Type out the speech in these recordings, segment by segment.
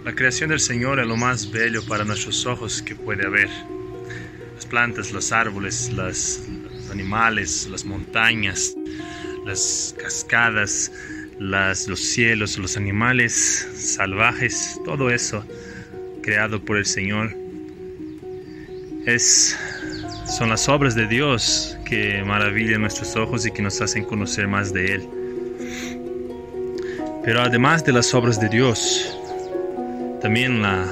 La creación del Señor es lo más bello para nuestros ojos que puede haber. Las plantas, los árboles, los animales, las montañas, las cascadas, los cielos, los animales salvajes, todo eso creado por el Señor son las obras de Dios que maravillan nuestros ojos y que nos hacen conocer más de Él. Pero además de las obras de Dios, también la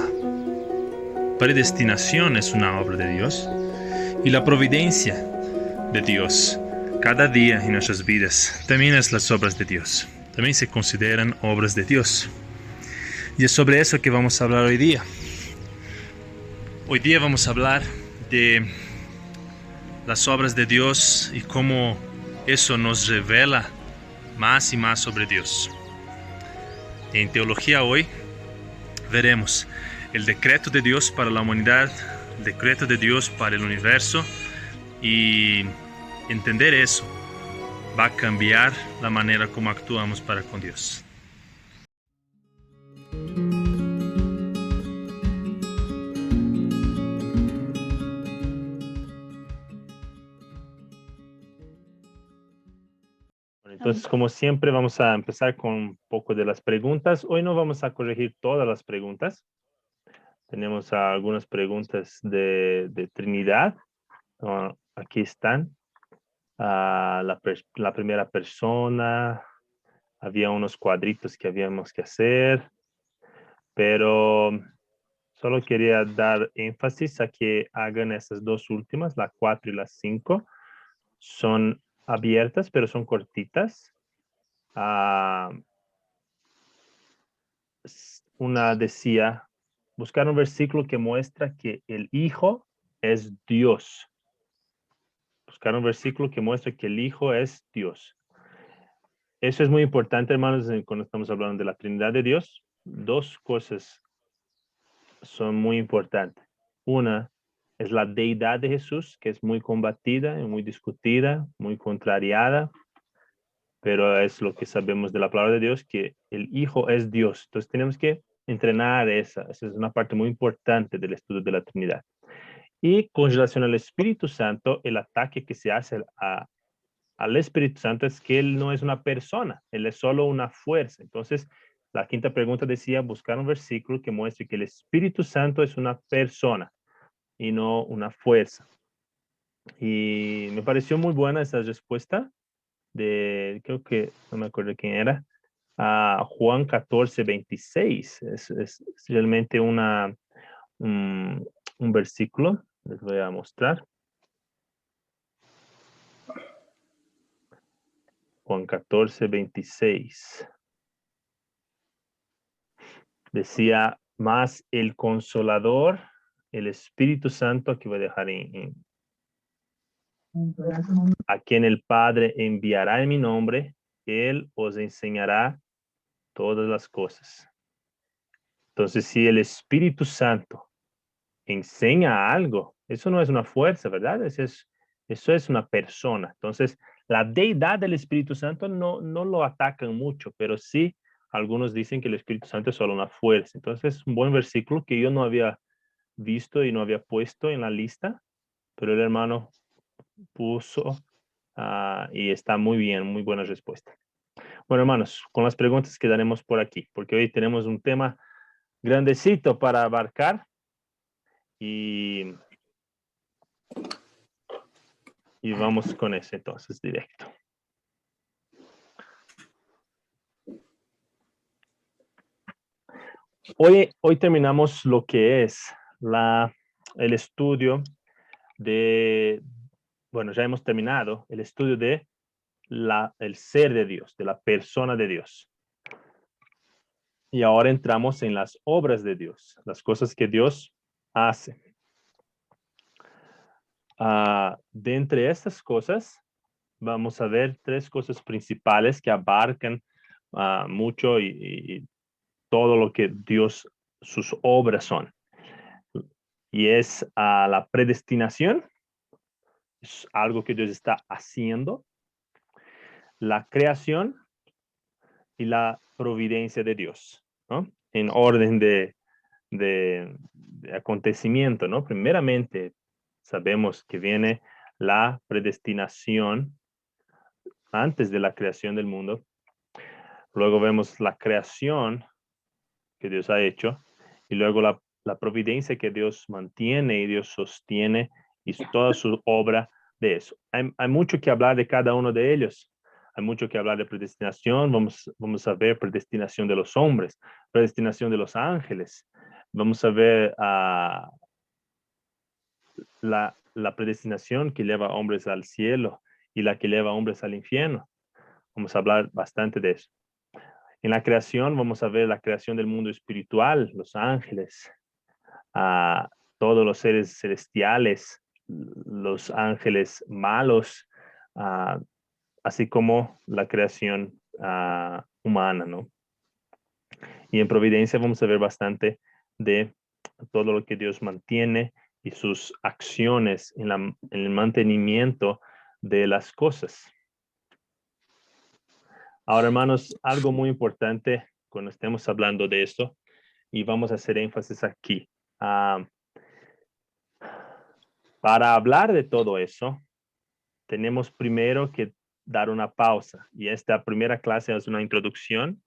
predestinación es una obra de Dios y la providencia de Dios cada día en nuestras vidas también es las obras de Dios. También se consideran obras de Dios. Y es sobre eso que vamos a hablar hoy día. Hoy día vamos a hablar de las obras de Dios y cómo eso nos revela más y más sobre Dios. En teología hoy veremos el decreto de Dios para la humanidad, el decreto de Dios para el universo, y entender eso va a cambiar la manera como actuamos para con Dios. Entonces, como siempre, vamos a empezar con un poco de las preguntas. Hoy no vamos a corregir todas las preguntas. Tenemos algunas preguntas de Trinidad. Aquí están. La primera persona. Había unos cuadritos que habíamos que hacer. Pero solo quería dar énfasis a que hagan esas dos últimas, la 4 y la 5. Son abiertas, pero son cortitas. Una decía, buscar un versículo que muestra que el Hijo es Dios. Buscar un versículo que muestra que el Hijo es Dios. Eso es muy importante, hermanos, cuando estamos hablando de la Trinidad de Dios. Dos cosas son muy importantes. Una es la deidad de Jesús, que es muy combatida y muy discutida, muy contrariada, pero es lo que sabemos de la palabra de Dios, que el Hijo es Dios. Entonces tenemos que entrenar esa es una parte muy importante del estudio de la Trinidad. Y con relación al Espíritu Santo, el ataque que se hace al Espíritu Santo es que Él no es una persona, Él es solo una fuerza. Entonces, la quinta pregunta decía buscar un versículo que muestre que el Espíritu Santo es una persona y no una fuerza. Y me pareció muy buena esa respuesta creo que, no me acuerdo quién era, Juan 14:26. Es realmente un versículo, les voy a mostrar. Juan 14:26. Decía, más el Consolador, el Espíritu Santo, aquí voy a dejar a quien el Padre enviará en mi nombre, Él os enseñará todas las cosas. Entonces, si el Espíritu Santo enseña algo, eso no es una fuerza, ¿verdad? Eso es una persona. Entonces, la deidad del Espíritu Santo no lo atacan mucho, pero sí algunos dicen que el Espíritu Santo es solo una fuerza. Entonces, es un buen versículo que yo no había visto y no había puesto en la lista, pero el hermano puso y está muy bien, muy buena respuesta. Bueno, hermanos, con las preguntas quedaremos por aquí, porque hoy tenemos un tema grandecito para abarcar y vamos con eso entonces directo. Hoy terminamos lo que es el estudio bueno, ya hemos terminado el estudio de el ser de Dios, de la persona de Dios. Y ahora entramos en las obras de Dios, las cosas que Dios hace. De entre estas cosas, vamos a ver tres cosas principales que abarcan mucho y todo lo que Dios, sus obras son. Y es la predestinación, es algo que Dios está haciendo, la creación y la providencia de Dios, ¿no? En orden de de acontecimiento, ¿no? Primeramente, sabemos que viene la predestinación antes de la creación del mundo. Luego vemos la creación que Dios ha hecho y luego la providencia que Dios mantiene y Dios sostiene y toda su obra de eso. Hay mucho que hablar de cada uno de ellos. Hay mucho que hablar de predestinación. Vamos a ver predestinación de los hombres, predestinación de los ángeles. Vamos a ver la predestinación que lleva hombres al cielo y la que lleva hombres al infierno. Vamos a hablar bastante de eso. En la creación vamos a ver la creación del mundo espiritual, los ángeles, a todos los seres celestiales, los ángeles malos, así como la creación humana, ¿no? Y en providencia vamos a ver bastante de todo lo que Dios mantiene y sus acciones en el mantenimiento de las cosas. Ahora, hermanos, algo muy importante cuando estemos hablando de esto, y vamos a hacer énfasis aquí. Para hablar de todo eso, tenemos primero que dar una pausa. Y esta primera clase es una introducción.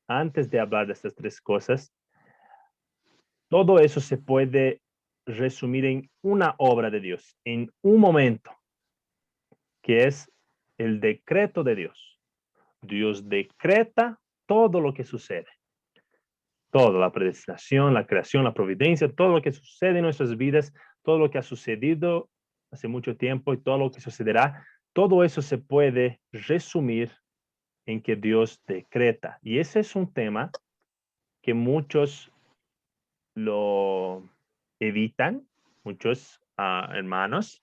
Antes de hablar de estas tres cosas, todo eso se puede resumir en una obra de Dios, en un momento, que es el decreto de Dios. Dios decreta todo lo que sucede. Todo, la predestinación, la creación, la providencia, todo lo que sucede en nuestras vidas, todo lo que ha sucedido hace mucho tiempo y todo lo que sucederá, todo eso se puede resumir en que Dios decreta. Y ese es un tema que muchos lo evitan, muchos hermanos,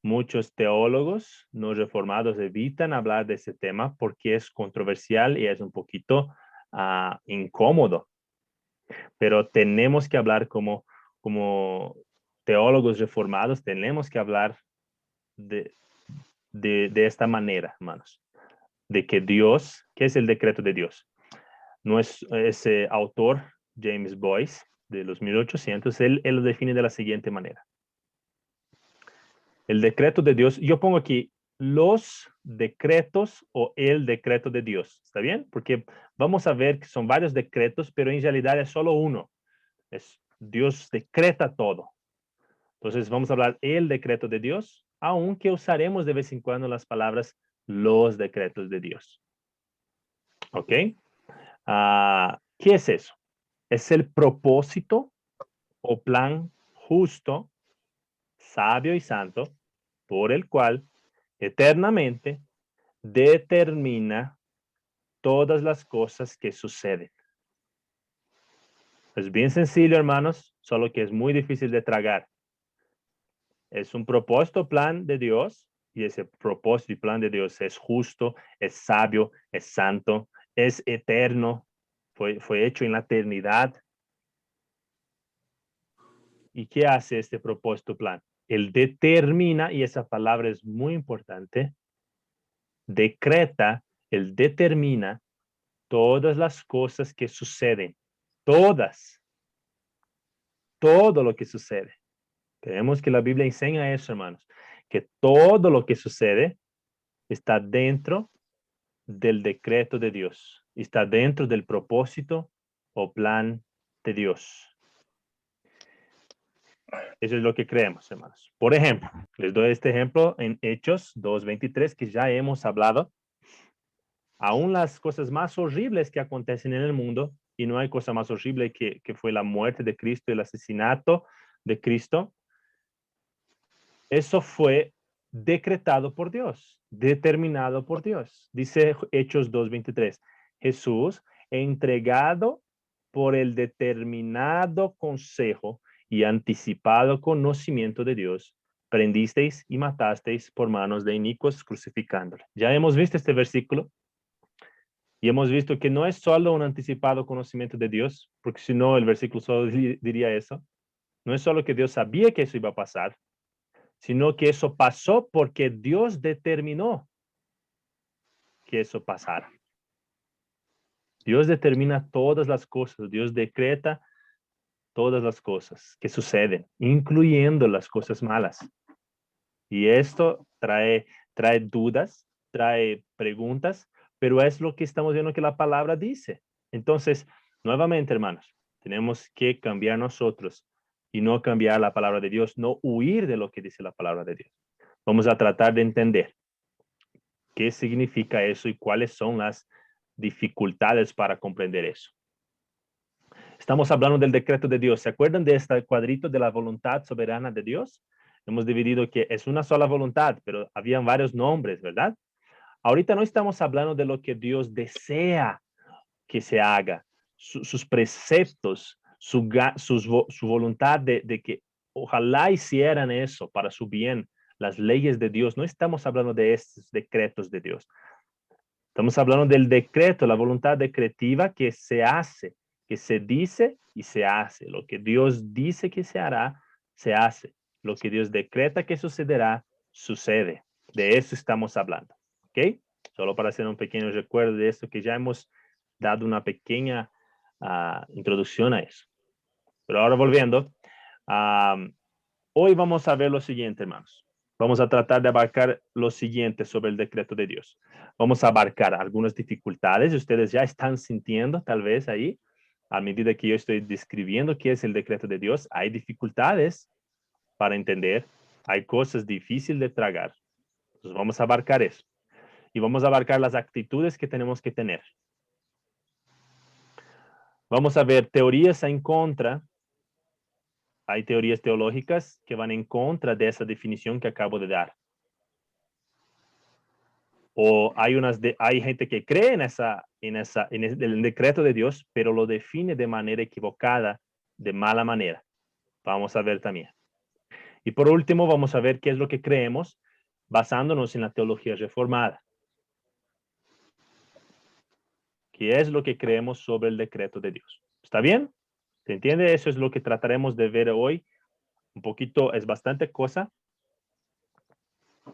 muchos teólogos no reformados evitan hablar de ese tema porque es controversial y es un poquito incómodo. Pero tenemos que hablar como teólogos reformados, tenemos que hablar de esta manera, hermanos, de que Dios, ¿qué es el decreto de Dios? No es ese autor, James Boyce, de los 1800, él lo define de la siguiente manera. El decreto de Dios, yo pongo aquí los decretos o el decreto de Dios, ¿está bien? Porque vamos a ver que son varios decretos, pero en realidad es solo uno. Dios decreta todo. Entonces vamos a hablar el decreto de Dios, aunque usaremos de vez en cuando las palabras los decretos de Dios. ¿Ok? ¿Qué es eso? Es el propósito o plan justo, sabio y santo, por el cual eternamente determina todas las cosas que suceden. Es bien sencillo, hermanos, solo que es muy difícil de tragar. Es un propósito plan de Dios y ese propósito y plan de Dios es justo, es sabio, es santo, es eterno, fue hecho en la eternidad. ¿Y qué hace este propósito plan? Él determina, y esa palabra es muy importante, decreta, él determina todas las cosas que suceden, todas, todo lo que sucede. Creemos que la Biblia enseña eso, hermanos, que todo lo que sucede está dentro del decreto de Dios, está dentro del propósito o plan de Dios. Eso es lo que creemos, hermanos. Por ejemplo, les doy este ejemplo en Hechos 2:23, que ya hemos hablado. Aún las cosas más horribles que acontecen en el mundo, y no hay cosa más horrible que fue la muerte de Cristo, el asesinato de Cristo, eso fue decretado por Dios, determinado por Dios. Dice Hechos 2:23, Jesús, entregado por el determinado consejo y anticipado conocimiento de Dios, prendisteis y matasteis por manos de inicuos crucificándole. Ya hemos visto este versículo y hemos visto que no es solo un anticipado conocimiento de Dios, porque si no el versículo solo diría eso. No es solo que Dios sabía que eso iba a pasar, sino que eso pasó porque Dios determinó que eso pasara. Dios determina todas las cosas, Dios decreta todas las cosas que suceden, incluyendo las cosas malas. Y esto trae dudas, trae preguntas, pero es lo que estamos viendo que la palabra dice. Entonces, nuevamente, hermanos, tenemos que cambiar nosotros y no cambiar la palabra de Dios, no huir de lo que dice la palabra de Dios. Vamos a tratar de entender qué significa eso y cuáles son las dificultades para comprender eso. Estamos hablando del decreto de Dios. ¿Se acuerdan de este cuadrito de la voluntad soberana de Dios? Hemos dividido que es una sola voluntad, pero habían varios nombres, ¿verdad? Ahorita no estamos hablando de lo que Dios desea que se haga, sus preceptos, su voluntad de que ojalá hicieran eso para su bien, las leyes de Dios. No estamos hablando de estos decretos de Dios. Estamos hablando del decreto, la voluntad decretiva que se hace, que se dice y se hace. Lo que Dios dice que se hará, se hace. Lo que Dios decreta que sucederá, sucede. De eso estamos hablando. ¿Ok? Solo para hacer un pequeño recuerdo de esto, que ya hemos dado una pequeña introducción a eso. Pero ahora volviendo, hoy vamos a ver lo siguiente, hermanos. Vamos a tratar de abarcar lo siguiente sobre el decreto de Dios. Vamos a abarcar algunas dificultades. Ustedes ya están sintiendo, tal vez ahí, a medida que yo estoy describiendo qué es el decreto de Dios, hay dificultades para entender. Hay cosas difíciles de tragar. Entonces vamos a abarcar eso. Y vamos a abarcar las actitudes que tenemos que tener. Vamos a ver teorías en contra. Hay teorías teológicas que van en contra de esa definición que acabo de dar. O hay gente que cree en el decreto de Dios, pero lo define de manera equivocada, de mala manera. Vamos a ver también. Y por último, vamos a ver qué es lo que creemos basándonos en la teología reformada. ¿Qué es lo que creemos sobre el decreto de Dios? ¿Está bien? ¿Se entiende? Eso es lo que trataremos de ver hoy. Un poquito, es bastante cosa,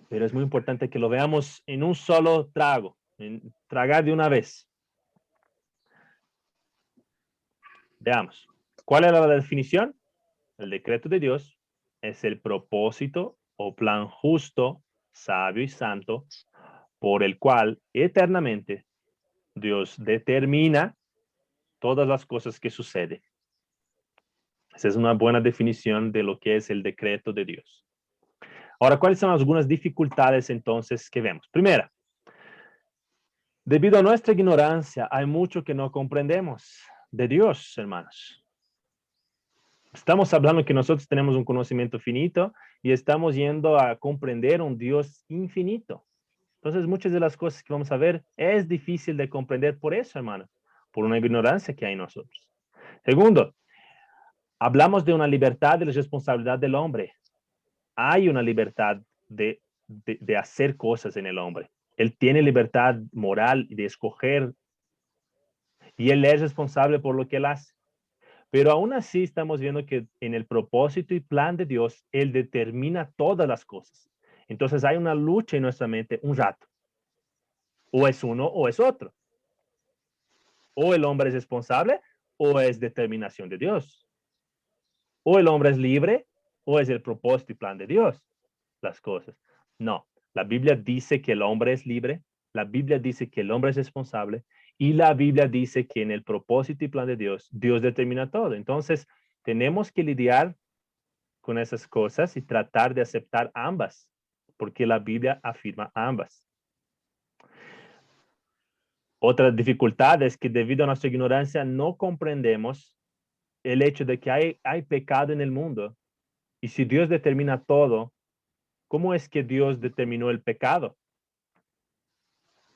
pero es muy importante que lo veamos en un solo trago, en tragar de una vez. Veamos. ¿Cuál era la definición? El decreto de Dios es el propósito o plan justo, sabio y santo, por el cual eternamente Dios determina todas las cosas que suceden. Esa es una buena definición de lo que es el decreto de Dios. Ahora, ¿cuáles son algunas dificultades entonces que vemos? Primera, debido a nuestra ignorancia, hay mucho que no comprendemos de Dios, hermanos. Estamos hablando que nosotros tenemos un conocimiento finito y estamos yendo a comprender un Dios infinito. Entonces, muchas de las cosas que vamos a ver es difícil de comprender por eso, hermano, por una ignorancia que hay en nosotros. Segundo, hablamos de una libertad de la responsabilidad del hombre. Hay una libertad de hacer cosas en el hombre. Él tiene libertad moral de escoger y él es responsable por lo que él hace. Pero aún así estamos viendo que en el propósito y plan de Dios, Él determina todas las cosas. Entonces hay una lucha en nuestra mente un rato. O es uno o es otro. O el hombre es responsable o es determinación de Dios. O el hombre es libre o es el propósito y plan de Dios. Las cosas. No, la Biblia dice que el hombre es libre. La Biblia dice que el hombre es responsable. Y la Biblia dice que en el propósito y plan de Dios, Dios determina todo. Entonces, tenemos que lidiar con esas cosas y tratar de aceptar ambas, porque la Biblia afirma ambas. Otra dificultad es que debido a nuestra ignorancia no comprendemos el hecho de que hay pecado en el mundo. Y si Dios determina todo, ¿cómo es que Dios determinó el pecado?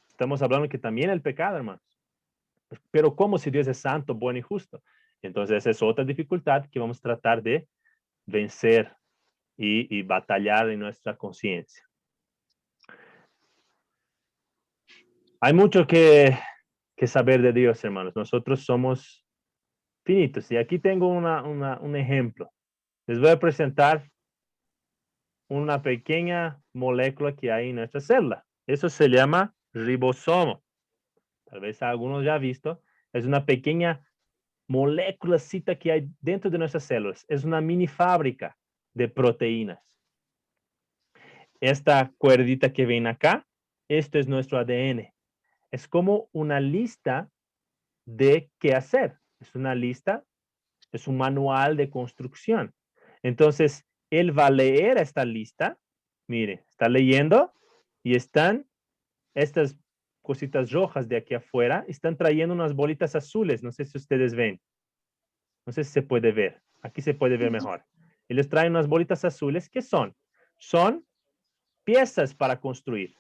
Estamos hablando que también el pecado, hermanos. Pero ¿cómo si Dios es santo, bueno y justo? Entonces esa es otra dificultad que vamos a tratar de vencer y batallar en nuestra conciencia. Hay mucho que saber de Dios, hermanos. Nosotros somos finitos. Y aquí tengo un ejemplo. Les voy a presentar una pequeña molécula que hay en nuestra célula. Eso se llama ribosomo. Tal vez algunos ya han visto. Es una pequeña moléculas que hay dentro de nuestras células. Es una mini fábrica de proteínas. Esta cuerdita que ven acá, esto es nuestro ADN. Es como una lista de qué hacer. Es una lista, es un manual de construcción. Entonces, él va a leer esta lista. Mire, está leyendo y están estas cositas rojas de aquí afuera, están trayendo unas bolitas azules. No sé si ustedes ven. No sé si se puede ver. Aquí se puede ver mejor. Y les traen unas bolitas azules. ¿Qué son? Son piezas para construir.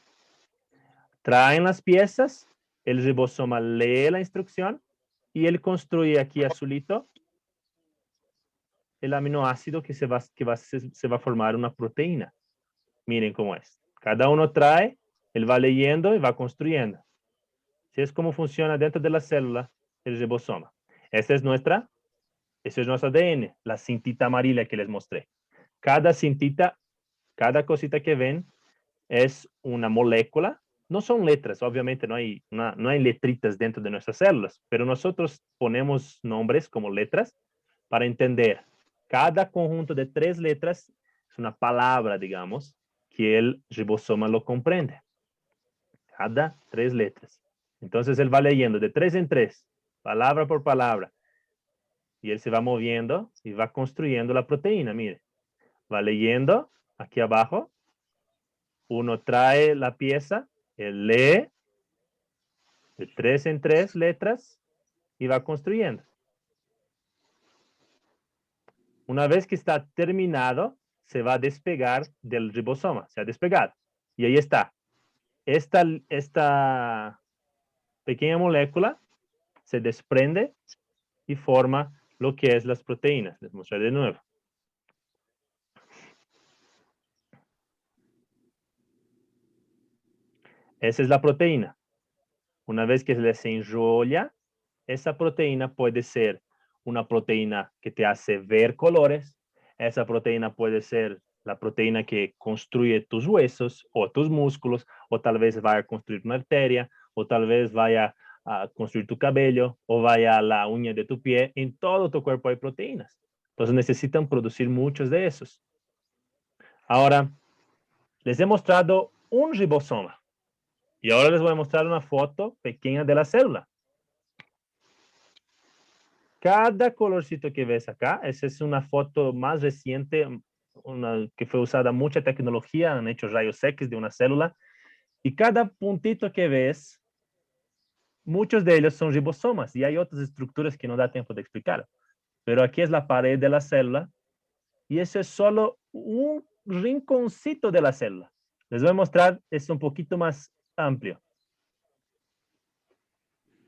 Traen las piezas, el ribosoma lee la instrucción y él construye aquí azulito el aminoácido que se va a formar una proteína. Miren cómo es. Cada uno trae, él va leyendo y va construyendo. Así es como funciona dentro de la célula el ribosoma. Ese es nuestro ADN, la cintita amarilla que les mostré. Cada cintita, cada cosita que ven es una molécula. No son letras, obviamente no hay letritas dentro de nuestras células, pero nosotros ponemos nombres como letras para entender. Cada conjunto de 3 letras es una palabra, digamos, que el ribosoma lo comprende. Cada 3 letras. Entonces él va leyendo de 3 en 3, palabra por palabra. Y él se va moviendo y va construyendo la proteína, mire. Va leyendo aquí abajo. Uno trae la pieza, él lee de 3 en 3 letras y va construyendo. Una vez que está terminado, se va a despegar del ribosoma, se ha despegado. Y ahí está. Esta pequeña molécula se desprende y forma lo que es las proteínas. Les mostraré de nuevo. Esa es la proteína. Una vez que se enrolla, esa proteína puede ser una proteína que te hace ver colores. Esa proteína puede ser la proteína que construye tus huesos o tus músculos, o tal vez vaya a construir una arteria, o tal vez vaya a construir tu cabello, o vaya a la uña de tu pie. En todo tu cuerpo hay proteínas. Entonces necesitan producir muchos de esos. Ahora, les he mostrado un ribosoma. Y ahora les voy a mostrar una foto pequeña de la célula. Cada colorcito que ves acá, esa es una foto más reciente, una que fue usada mucha tecnología, han hecho rayos X de una célula. Y cada puntito que ves, muchos de ellos son ribosomas y hay otras estructuras que no da tiempo de explicar. Pero aquí es la pared de la célula y eso es solo un rinconcito de la célula. Les voy a mostrar, es un poquito más amplio.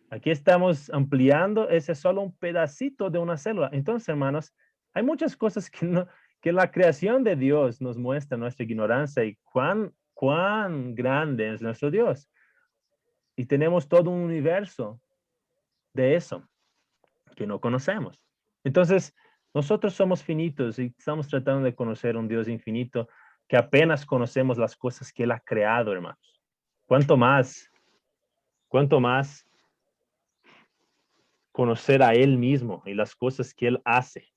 Aquí estamos ampliando, ese es solo un pedacito de una célula. Entonces, hermanos, hay muchas cosas que la creación de Dios nos muestra nuestra ignorancia y cuán grande es nuestro Dios. Y tenemos todo un universo de eso que no conocemos. Entonces, nosotros somos finitos y estamos tratando de conocer un Dios infinito que apenas conocemos las cosas que Él ha creado, hermanos. ¿Cuánto más conocer a Él mismo y las cosas que Él hace?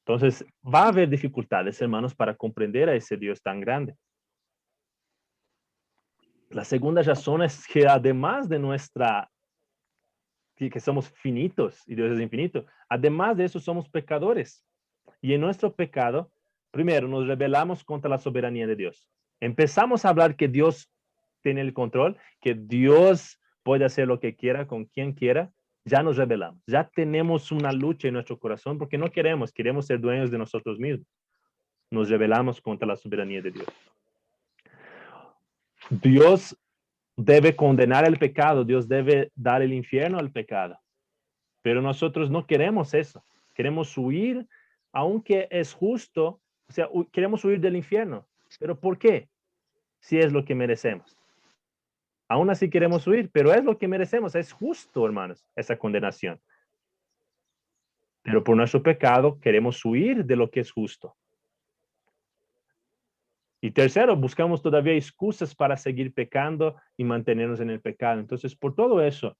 Entonces, va a haber dificultades, hermanos, para comprender a ese Dios tan grande. La segunda razón es que además de que somos finitos y Dios es infinito, además de eso somos pecadores. Y en nuestro pecado, primero nos rebelamos contra la soberanía de Dios. Empezamos a hablar que Dios tiene el control, que Dios puede hacer lo que quiera con quien quiera. Ya nos rebelamos, ya tenemos una lucha en nuestro corazón porque no queremos ser dueños de nosotros mismos. Nos rebelamos contra la soberanía de Dios. Dios debe condenar el pecado, Dios debe dar el infierno al pecado, pero nosotros no queremos eso, queremos huir, aunque es justo, o sea, queremos huir del infierno, pero ¿por qué? Si es lo que merecemos. Aún así queremos huir, pero es lo que merecemos, es justo, hermanos, esa condenación. Pero por nuestro pecado queremos huir de lo que es justo. Y tercero, buscamos todavía excusas para seguir pecando y mantenernos en el pecado. Entonces, por todo eso,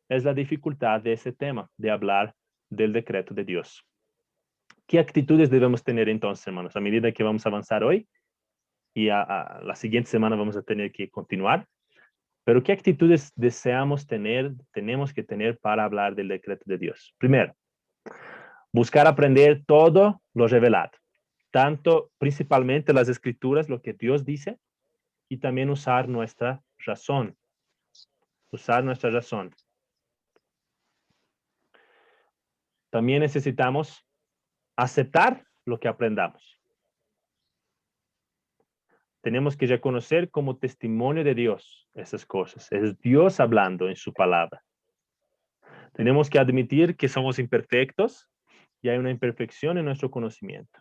es la dificultad de ese tema, de hablar del decreto de Dios. ¿Qué actitudes debemos tener entonces, hermanos? A medida que vamos a avanzar hoy y a la siguiente semana vamos a tener que continuar. Pero ¿qué actitudes deseamos tener, tenemos que tener para hablar del decreto de Dios? Primero, buscar aprender todo lo revelado, tanto principalmente las escrituras, lo que Dios dice, y también usar nuestra razón. Usar nuestra razón. También necesitamos aceptar lo que aprendamos. Tenemos que reconocer como testimonio de Dios esas cosas. Es Dios hablando en su palabra. Tenemos que admitir que somos imperfectos y hay una imperfección en nuestro conocimiento.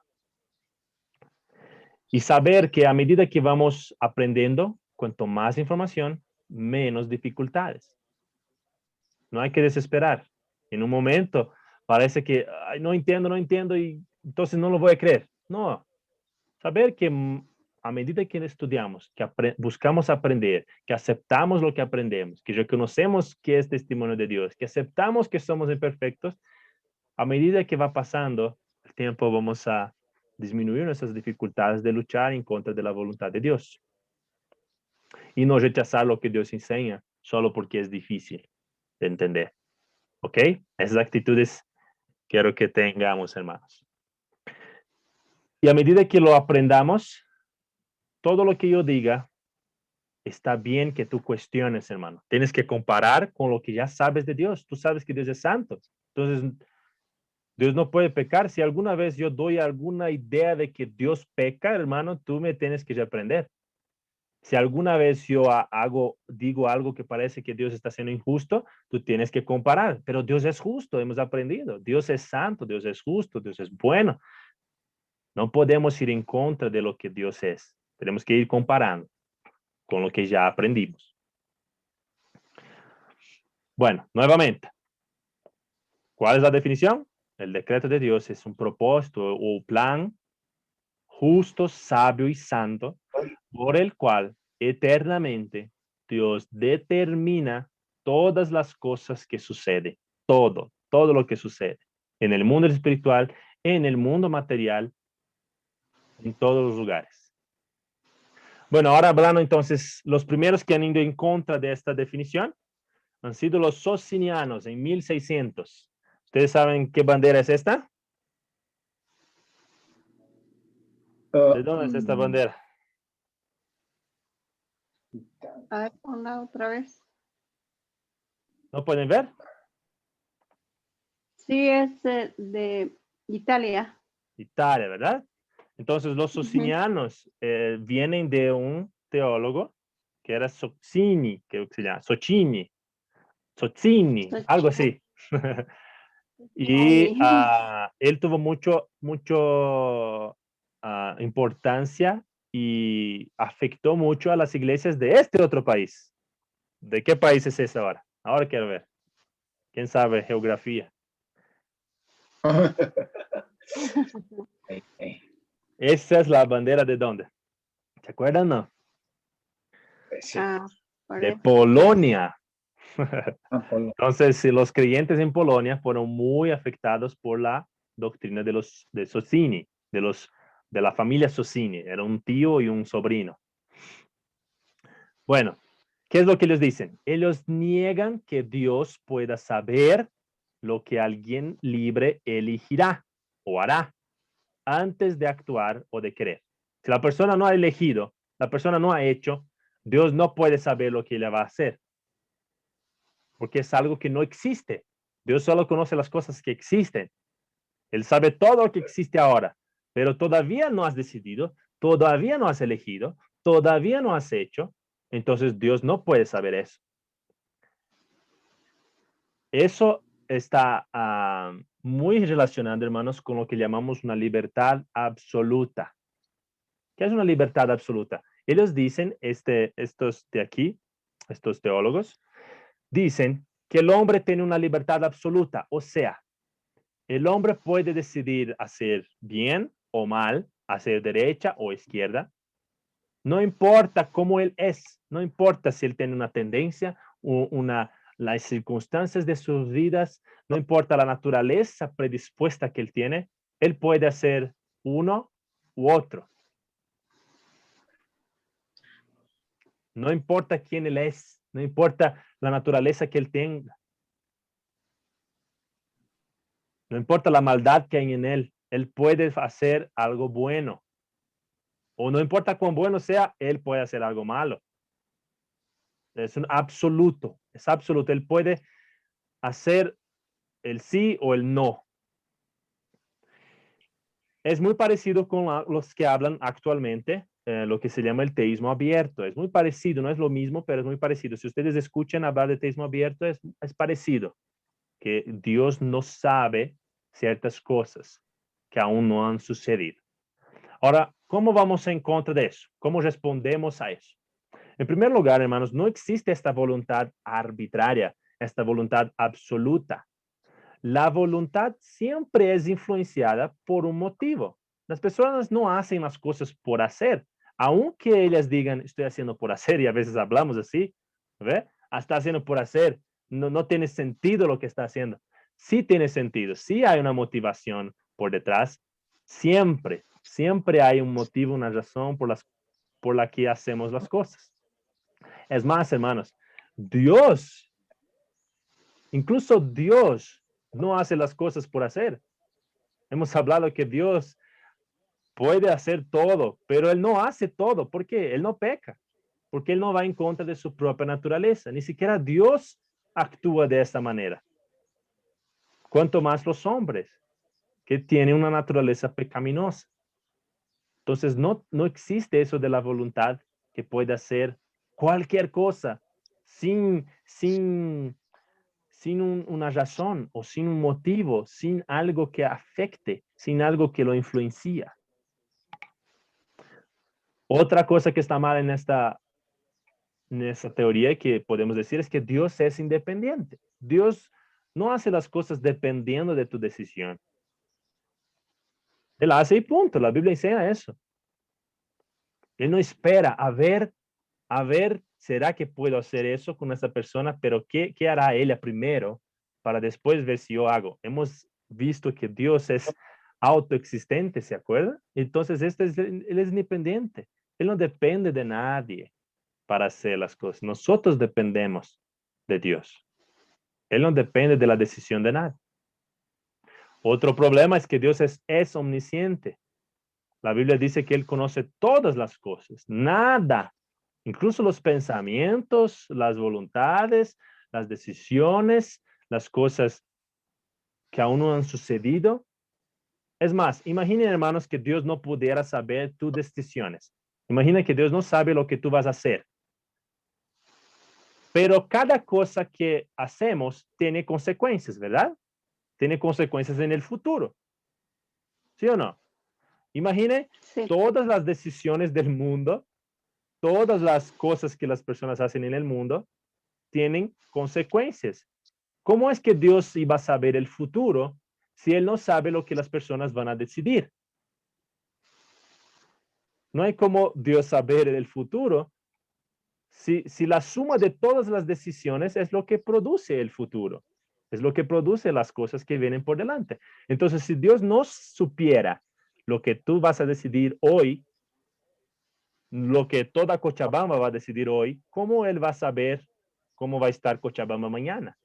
Y saber que a medida que vamos aprendiendo, cuanto más información, menos dificultades. No hay que desesperar. En un momento parece que ay, no entiendo y entonces no lo voy a creer. No, saber que a medida que estudiamos, que buscamos aprender, que aceptamos lo que aprendemos, que reconocemos que es testimonio de Dios, que aceptamos que somos imperfectos, a medida que va pasando el tiempo vamos a disminuir nuestras dificultades de luchar en contra de la voluntad de Dios. Y no rechazar lo que Dios enseña solo porque es difícil de entender. ¿Ok? Esas actitudes quiero que tengamos, hermanos. Y a medida que lo aprendamos, todo lo que yo diga, está bien que tú cuestiones, hermano. Tienes que comparar con lo que ya sabes de Dios. Tú sabes que Dios es santo. Entonces, Dios no puede pecar. Si alguna vez yo doy alguna idea de que Dios peca, hermano, tú me tienes que reprender. Si alguna vez yo digo algo que parece que Dios está siendo injusto, tú tienes que comparar. Pero Dios es justo, hemos aprendido. Dios es santo, Dios es justo, Dios es bueno. No podemos ir en contra de lo que Dios es. Tenemos que ir comparando con lo que ya aprendimos. Bueno, nuevamente, ¿cuál es la definición? El decreto de Dios es un propósito o plan justo, sabio y santo por el cual eternamente Dios determina todas las cosas que suceden, todo lo que sucede en el mundo espiritual, en el mundo material, en todos los lugares. Bueno, ahora hablando entonces, los primeros que han ido en contra de esta definición han sido los socinianos en 1600. ¿Ustedes saben qué bandera es esta? ¿De dónde es esta bandera? A ver, ponla otra vez. ¿No pueden ver? Sí, es de Italia. Italia, ¿verdad? Entonces los socinianos vienen de un teólogo que era Sozzini, que se llama Sozzini, algo así. Y él tuvo mucho importancia y afectó mucho a las iglesias de este otro país. ¿De qué país es ese ahora? Ahora quiero ver. ¿Quién sabe geografía? Esa es la bandera de dónde? ¿Se acuerdan, no? Sí. De Polonia. Entonces, si los creyentes en Polonia fueron muy afectados por la doctrina de Sozzini, de la familia Sozzini. Era un tío y un sobrino. Bueno, ¿qué es lo que ellos dicen? Ellos niegan que Dios pueda saber lo que alguien libre elegirá o hará antes de actuar o de querer. Si la persona no ha elegido, la persona no ha hecho, Dios no puede saber lo que ella va a hacer. Porque es algo que no existe. Dios solo conoce las cosas que existen. Él sabe todo lo que existe ahora, pero todavía no has decidido, todavía no has elegido, todavía no has hecho. Entonces Dios no puede saber eso. Eso está muy relacionado, hermanos, con lo que llamamos una libertad absoluta. ¿Qué es una libertad absoluta? Ellos dicen, estos de aquí, estos teólogos, dicen que el hombre tiene una libertad absoluta, o sea, el hombre puede decidir hacer bien o mal, hacer derecha o izquierda. No importa cómo él es, no importa si él tiene una tendencia, una las circunstancias de sus vidas, no importa la naturaleza predispuesta que él tiene, él puede hacer uno u otro. No importa quién él es, no importa la naturaleza que él tenga. No importa la maldad que hay en él puede hacer algo bueno. O no importa cuán bueno sea, él puede hacer algo malo. Es un absoluto, es absoluto. Él puede hacer el sí o el no. Es muy parecido con los que hablan actualmente, lo que se llama el teísmo abierto. Es muy parecido, no es lo mismo, pero es muy parecido. Si ustedes escuchan hablar de teísmo abierto, es parecido, que Dios no sabe ciertas cosas que aún no han sucedido. Ahora, ¿cómo vamos en contra de eso? ¿Cómo respondemos a eso? En primer lugar, hermanos, no existe esta voluntad arbitraria, esta voluntad absoluta. La voluntad siempre es influenciada por un motivo. Las personas no hacen las cosas por hacer, aunque ellas digan, estoy haciendo por hacer, y a veces hablamos así, ¿ve? Está haciendo por hacer, no tiene sentido lo que está haciendo. Sí tiene sentido, sí hay una motivación por detrás, siempre hay un motivo, una razón por la que hacemos las cosas. Es más, hermanos, incluso Dios no hace las cosas por hacer. Hemos hablado que Dios puede hacer todo, pero Él no hace todo. ¿Por qué? Él no peca, porque Él no va en contra de su propia naturaleza. Ni siquiera Dios actúa de esta manera. Cuanto más los hombres, que tienen una naturaleza pecaminosa. Entonces, no existe eso de la voluntad que puede hacer cualquier cosa sin una razón o sin un motivo, sin algo que afecte, sin algo que lo influencia. Otra cosa que está mal en esta teoría que podemos decir es que Dios es independiente. Dios no hace las cosas dependiendo de tu decisión. Él hace y punto. La Biblia enseña eso. Él no espera a ver, ¿será que puedo hacer eso con esa persona? Pero ¿qué hará ella primero para después ver si yo hago? Hemos visto que Dios es autoexistente, ¿se acuerda? Entonces, él es independiente. Él no depende de nadie para hacer las cosas. Nosotros dependemos de Dios. Él no depende de la decisión de nadie. Otro problema es que Dios es omnisciente. La Biblia dice que Él conoce todas las cosas. Nada, incluso los pensamientos, las voluntades, las decisiones, las cosas que aún no han sucedido. Es más, imaginen, hermanos, que Dios no pudiera saber tus decisiones. Imagina que Dios no sabe lo que tú vas a hacer. Pero cada cosa que hacemos tiene consecuencias, ¿verdad? Tiene consecuencias en el futuro. ¿Sí o no? Imagine Sí. todas las decisiones del mundo, todas las cosas que las personas hacen en el mundo tienen consecuencias. ¿Cómo es que Dios iba a saber el futuro si Él no sabe lo que las personas van a decidir? No hay como Dios saber el futuro si la suma de todas las decisiones es lo que produce el futuro, es lo que produce las cosas que vienen por delante. Entonces, si Dios no supiera lo que tú vas a decidir hoy, lo que toda Cochabamba va a decidir hoy, ¿cómo Él va a saber cómo va a estar Cochabamba mañana?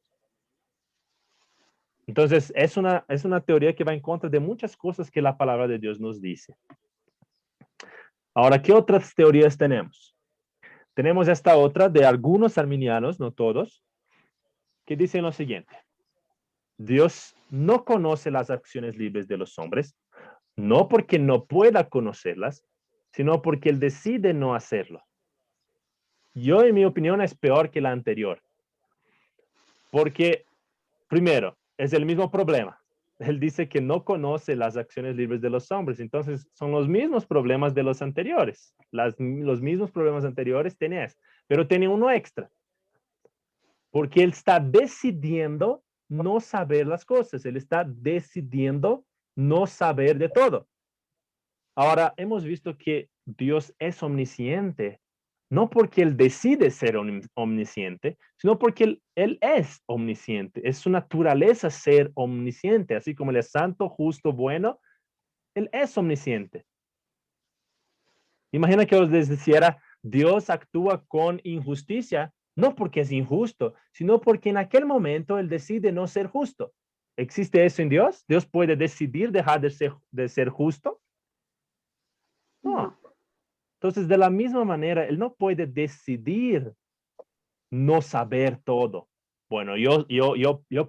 Entonces, es una teoría que va en contra de muchas cosas que la palabra de Dios nos dice. Ahora, ¿qué otras teorías tenemos? Tenemos esta otra de algunos arminianos, no todos, que dicen lo siguiente. Dios no conoce las acciones libres de los hombres, no porque no pueda conocerlas, sino porque Él decide no hacerlo. Yo, en mi opinión, es peor que la anterior. Porque, primero, es el mismo problema. Él dice que no conoce las acciones libres de los hombres. Entonces, son los mismos problemas de los anteriores. Los mismos problemas anteriores tenés, pero tiene uno extra. Porque Él está decidiendo no saber las cosas. Él está decidiendo no saber de todo. Ahora, hemos visto que Dios es omnisciente. No porque Él decide ser omnisciente, sino porque él es omnisciente. Es su naturaleza ser omnisciente. Así como Él es santo, justo, bueno, Él es omnisciente. Imagina que os dijera, Dios actúa con injusticia, no porque es injusto, sino porque en aquel momento Él decide no ser justo. ¿Existe eso en Dios? ¿Dios puede decidir dejar de ser justo? No. No. Entonces, de la misma manera, Él no puede decidir no saber todo. Bueno, yo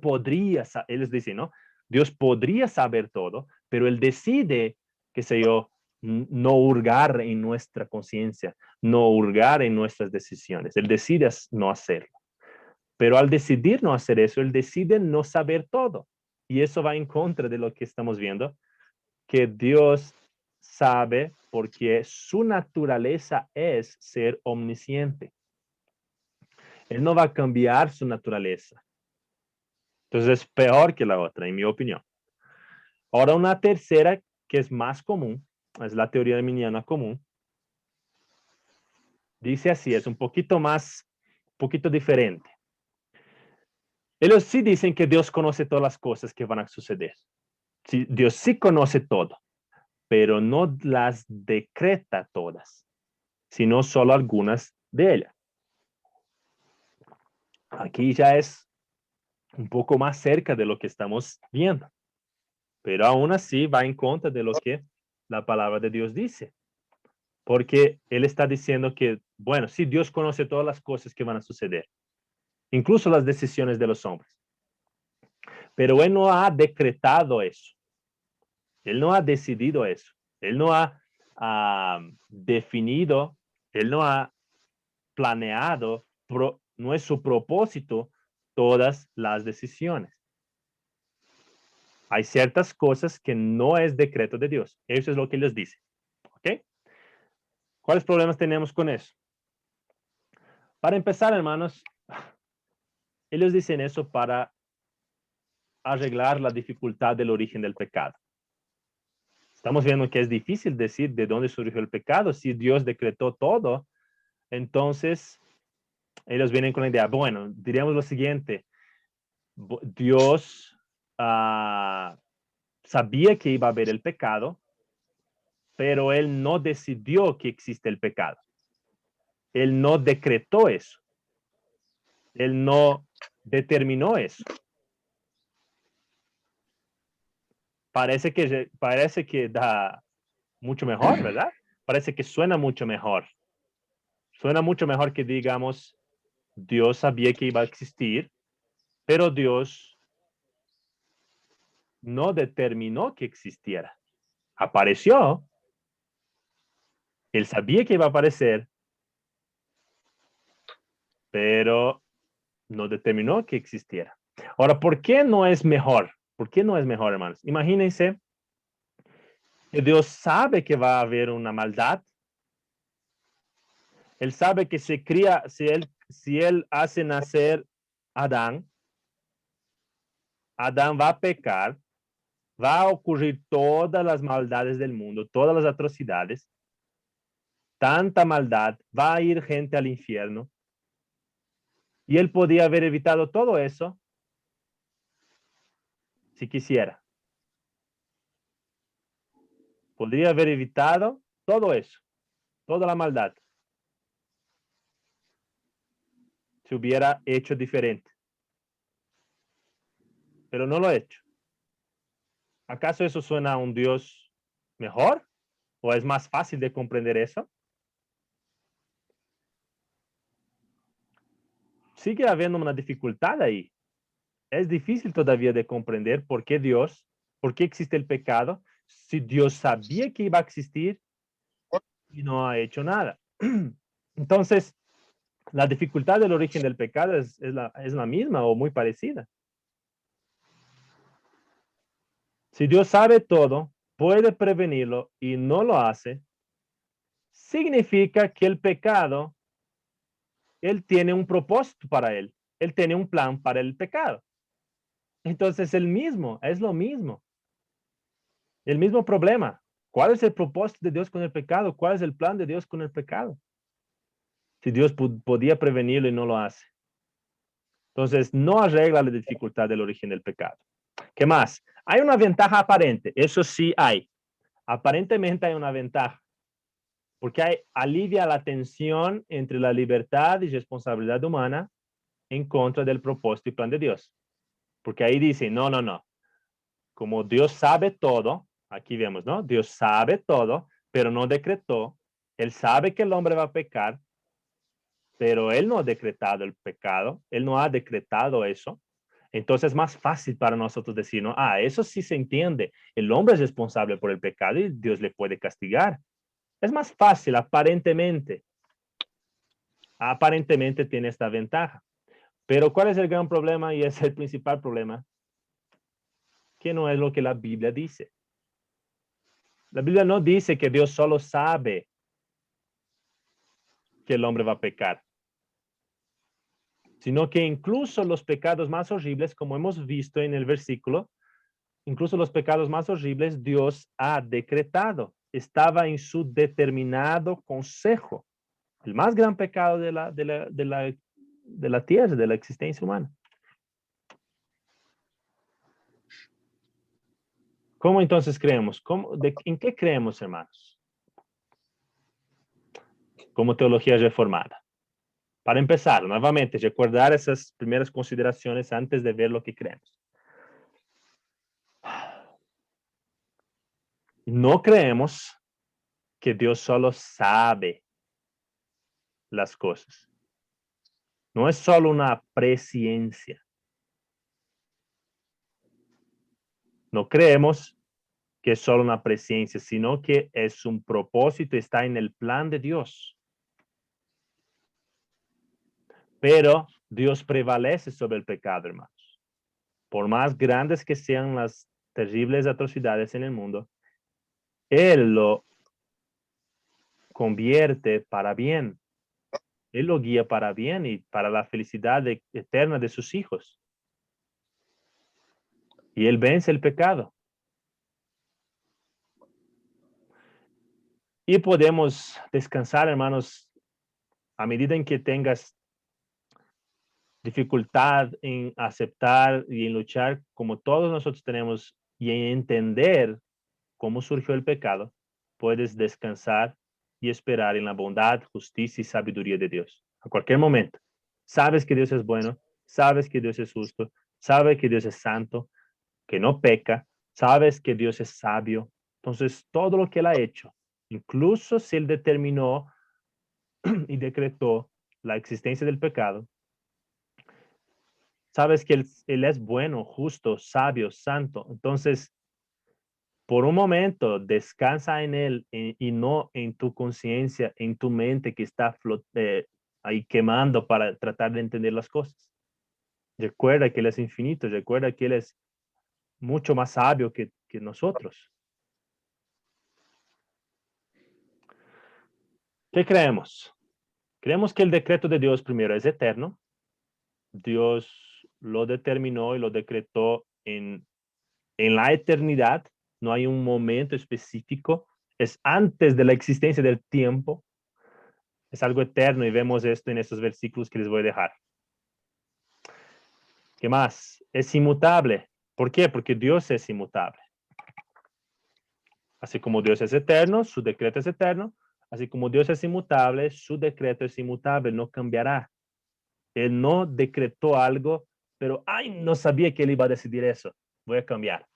podría, ellos dicen, ¿no? Dios podría saber todo, pero Él decide, qué sé yo, no hurgar en nuestra conciencia, no hurgar en nuestras decisiones. Él decide no hacerlo. Pero al decidir no hacer eso, Él decide no saber todo. Y eso va en contra de lo que estamos viendo, que Dios sabe porque su naturaleza es ser omnisciente. Él no va a cambiar su naturaleza. Entonces es peor que la otra, en mi opinión. Ahora una tercera que es más común, es la teoría arminiana común. Dice así, es un poquito diferente. Ellos sí dicen que Dios conoce todas las cosas que van a suceder. Sí, Dios sí conoce todo, pero no las decreta todas, sino solo algunas de ellas. Aquí ya es un poco más cerca de lo que estamos viendo, pero aún así va en contra de lo que la palabra de Dios dice, porque Él está diciendo que, bueno, sí, Dios conoce todas las cosas que van a suceder, incluso las decisiones de los hombres, pero Él no ha decretado eso, Él no ha decidido eso, Él no ha definido, Él no ha planeado, no es su propósito todas las decisiones. Hay ciertas cosas que no es decreto de Dios. Eso es lo que ellos dicen. ¿Ok? ¿Cuáles problemas tenemos con eso? Para empezar, hermanos, ellos dicen eso para arreglar la dificultad del origen del pecado. Estamos viendo que es difícil decir de dónde surgió el pecado. Si Dios decretó todo, entonces ellos vienen con la idea, bueno, diríamos lo siguiente, Dios sabía que iba a haber el pecado, pero Él no decidió que existe el pecado. Él no decretó eso. Él no determinó eso. Parece que da mucho mejor, ¿verdad? Parece que suena mucho mejor. Suena mucho mejor que digamos, Dios sabía que iba a existir, pero Dios no determinó que existiera. Apareció. Él sabía que iba a aparecer, pero no determinó que existiera. Ahora, ¿por qué no es mejor? ¿Por qué no es mejor, hermanos? Imagínense que Dios sabe que va a haber una maldad. Él sabe que si él hace nacer a Adán va a pecar, va a ocurrir todas las maldades del mundo, todas las atrocidades, tanta maldad, va a ir gente al infierno. Y él podía haber evitado todo eso si quisiera. Podría haber evitado todo eso, toda la maldad, si hubiera hecho diferente. Pero no lo ha hecho. ¿Acaso eso suena a un Dios mejor? ¿O es más fácil de comprender eso? Sigue habiendo una dificultad ahí. Es difícil todavía de comprender por qué existe el pecado, si Dios sabía que iba a existir y no ha hecho nada. Entonces, la dificultad del origen del pecado es la misma o muy parecida. Si Dios sabe todo, puede prevenirlo y no lo hace, significa que el pecado, Él tiene un propósito para él. Él tiene un plan para el pecado. Entonces, es lo mismo. El mismo problema. ¿Cuál es el propósito de Dios con el pecado? ¿Cuál es el plan de Dios con el pecado? Si Dios podía prevenirlo y no lo hace. Entonces, no arregla la dificultad del origen del pecado. ¿Qué más? Hay una ventaja aparente. Eso sí hay. Aparentemente hay una ventaja. Porque alivia la tensión entre la libertad y responsabilidad humana en contra del propósito y plan de Dios. Porque ahí dice, no. Como Dios sabe todo, aquí vemos, ¿no? Dios sabe todo, pero no decretó. Él sabe que el hombre va a pecar, pero él no ha decretado el pecado. Él no ha decretado eso. Entonces es más fácil para nosotros decir, no, eso sí se entiende. El hombre es responsable por el pecado y Dios le puede castigar. Es más fácil, aparentemente. Aparentemente tiene esta ventaja. Pero ¿cuál es el gran problema? Y es el principal problema. Que no es lo que la Biblia dice. La Biblia no dice que Dios solo sabe que el hombre va a pecar, sino que incluso los pecados más horribles, como hemos visto en el versículo, incluso los pecados más horribles Dios ha decretado. Estaba en su determinado consejo. El más gran pecado de la tierra, de la existencia humana. ¿Cómo entonces creemos? ¿En qué creemos, hermanos? Como teología reformada. Para empezar, nuevamente, recordar esas primeras consideraciones antes de ver lo que creemos. No creemos que Dios solo sabe las cosas. No es solo una presciencia. No creemos que es solo una presciencia, sino que es un propósito, está en el plan de Dios. Pero Dios prevalece sobre el pecado, hermanos. Por más grandes que sean las terribles atrocidades en el mundo, Él lo convierte para bien. Él lo guía para bien y para la felicidad eterna de sus hijos. Y Él vence el pecado. Y podemos descansar, hermanos, a medida en que tengas dificultad en aceptar y en luchar, como todos nosotros tenemos, y en entender cómo surgió el pecado, puedes descansar y esperar en la bondad, justicia y sabiduría de Dios. A cualquier momento. Sabes que Dios es bueno, sabes que Dios es justo, sabes que Dios es santo, que no peca, sabes que Dios es sabio. Entonces, todo lo que Él ha hecho, incluso si Él determinó y decretó la existencia del pecado, sabes que él es bueno, justo, sabio, santo. Entonces, por un momento, descansa en Él y no en tu conciencia, en tu mente que está ahí quemando para tratar de entender las cosas. Recuerda que Él es infinito, recuerda que Él es mucho más sabio que nosotros. ¿Qué creemos? Creemos que el decreto de Dios primero es eterno. Dios lo determinó y lo decretó en la eternidad. No hay un momento específico. Es antes de la existencia del tiempo. Es algo eterno y vemos esto en estos versículos que les voy a dejar. ¿Qué más? Es inmutable. ¿Por qué? Porque Dios es inmutable. Así como Dios es eterno, su decreto es eterno. Así como Dios es inmutable, su decreto es inmutable, no cambiará. Él no decretó algo, pero, no sabía que él iba a decidir eso. Voy a cambiar.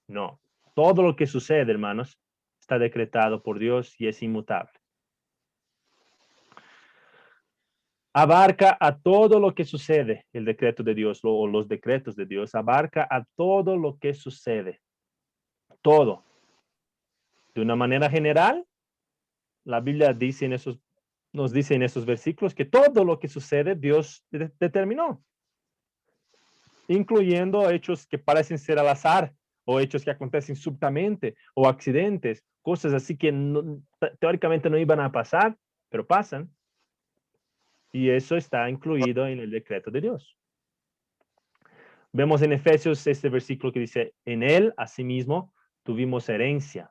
No. Todo lo que sucede, hermanos, está decretado por Dios y es inmutable. Abarca a todo lo que sucede, el decreto de Dios o los decretos de Dios, abarca a todo lo que sucede. Todo. De una manera general, la Biblia nos dice en esos versículos que todo lo que sucede Dios determinó, incluyendo hechos que parecen ser al azar o hechos que acontecen súbitamente o accidentes, cosas así que teóricamente no iban a pasar, pero pasan. Y eso está incluido en el decreto de Dios. Vemos en Efesios este versículo que dice, en él, asimismo, tuvimos herencia,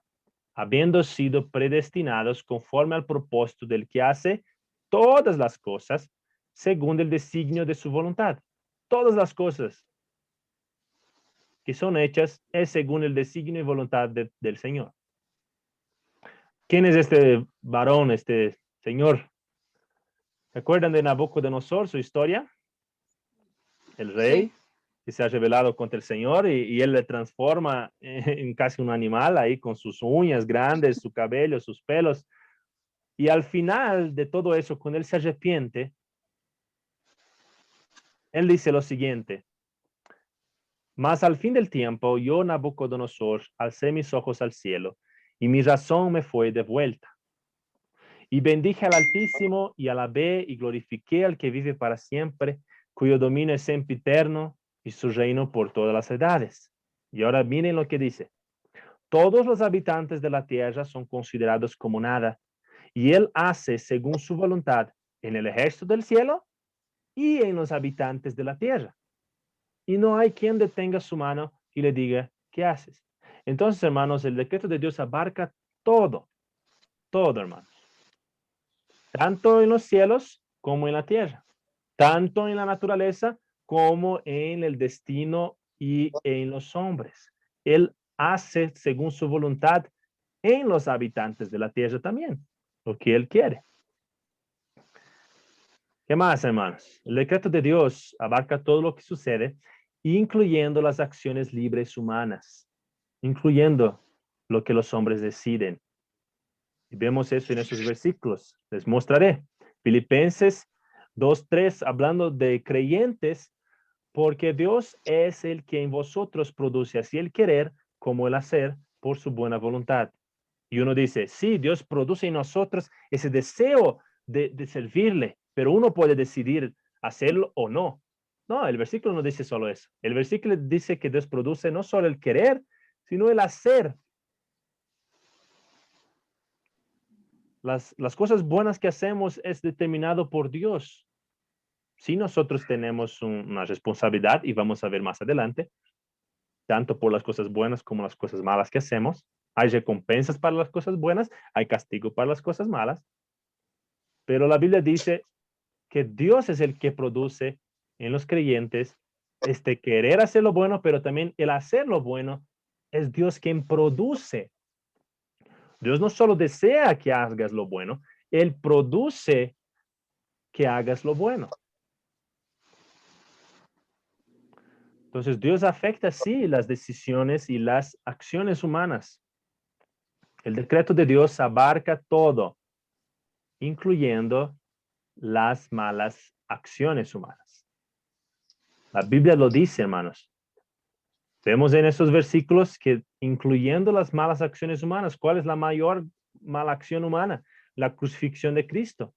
habiendo sido predestinados conforme al propósito del que hace todas las cosas según el designio de su voluntad. Todas las cosas que son hechas es según el designio y voluntad del Señor. ¿Quién es este varón, este señor? ¿Se acuerdan de Nabucodonosor, su historia? El rey Sí. que se ha rebelado contra el Señor y él le transforma en casi un animal ahí con sus uñas grandes, su cabello, sus pelos. Y al final de todo eso, cuando él se arrepiente, él dice lo siguiente: mas al fin del tiempo, yo, Nabucodonosor, alcé mis ojos al cielo y mi razón me fue devuelta. Y bendije al Altísimo y alabé y glorifiqué al que vive para siempre, cuyo dominio es sempiterno y su reino por todas las edades. Y ahora miren lo que dice: todos los habitantes de la tierra son considerados como nada, y él hace según su voluntad en el ejército del cielo y en los habitantes de la tierra. Y no hay quien detenga su mano y le diga, ¿qué haces? Entonces, hermanos, el decreto de Dios abarca todo, todo, hermanos. Tanto en los cielos como en la tierra. Tanto en la naturaleza como en el destino y en los hombres. Él hace según su voluntad en los habitantes de la tierra también, lo que él quiere. ¿Qué más, hermanos? El decreto de Dios abarca todo lo que sucede, incluyendo las acciones libres humanas, incluyendo lo que los hombres deciden. Y vemos eso en esos versículos. Les mostraré. Filipenses 2:3, hablando de creyentes, porque Dios es el que en vosotros produce así el querer como el hacer por su buena voluntad. Y uno dice, sí, Dios produce en nosotros ese deseo de servirle, pero uno puede decidir hacerlo o no. No, el versículo no dice solo eso. El versículo dice que Dios produce no solo el querer, sino el hacer. Las cosas buenas que hacemos es determinado por Dios. Sí, nosotros tenemos una responsabilidad y vamos a ver más adelante, tanto por las cosas buenas como las cosas malas que hacemos. Hay recompensas para las cosas buenas, hay castigo para las cosas malas, pero la Biblia dice que Dios es el que produce en los creyentes este querer hacer lo bueno, pero también el hacer lo bueno es Dios quien produce. Dios no solo desea que hagas lo bueno, Él produce que hagas lo bueno. Entonces Dios afecta sí las decisiones y las acciones humanas. El decreto de Dios abarca todo, incluyendo las malas acciones humanas. La Biblia lo dice, hermanos. Vemos en estos versículos que incluyendo las malas acciones humanas, ¿cuál es la mayor mala acción humana? La crucifixión de Cristo.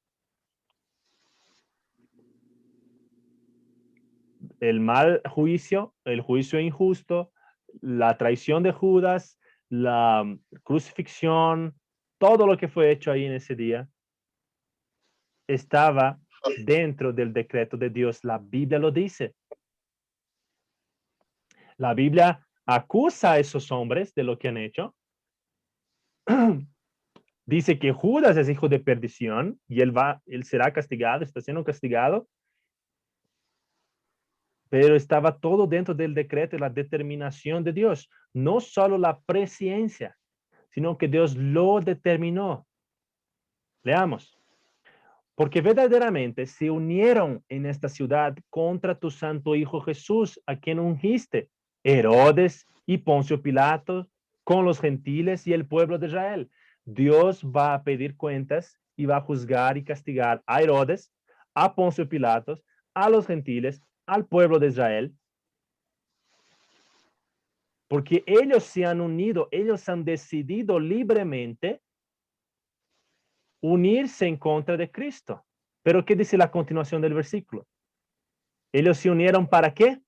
El mal juicio, el juicio injusto, la traición de Judas, la crucifixión, todo lo que fue hecho ahí en ese día, estaba dentro del decreto de Dios. La Biblia lo dice. La Biblia acusa a esos hombres de lo que han hecho. Dice que Judas es hijo de perdición y él será castigado, está siendo castigado. Pero estaba todo dentro del decreto y la determinación de Dios. No solo la presciencia, sino que Dios lo determinó. Leamos. Porque verdaderamente se unieron en esta ciudad contra tu santo Hijo Jesús, a quien ungiste, Herodes y Poncio Pilato, con los gentiles y el pueblo de Israel. Dios va a pedir cuentas y va a juzgar y castigar a Herodes, a Poncio Pilato, a los gentiles, al pueblo de Israel, porque ellos se han unido, ellos han decidido libremente unirse en contra de Cristo. Pero ¿qué dice la continuación del versículo? Ellos se unieron ¿para qué?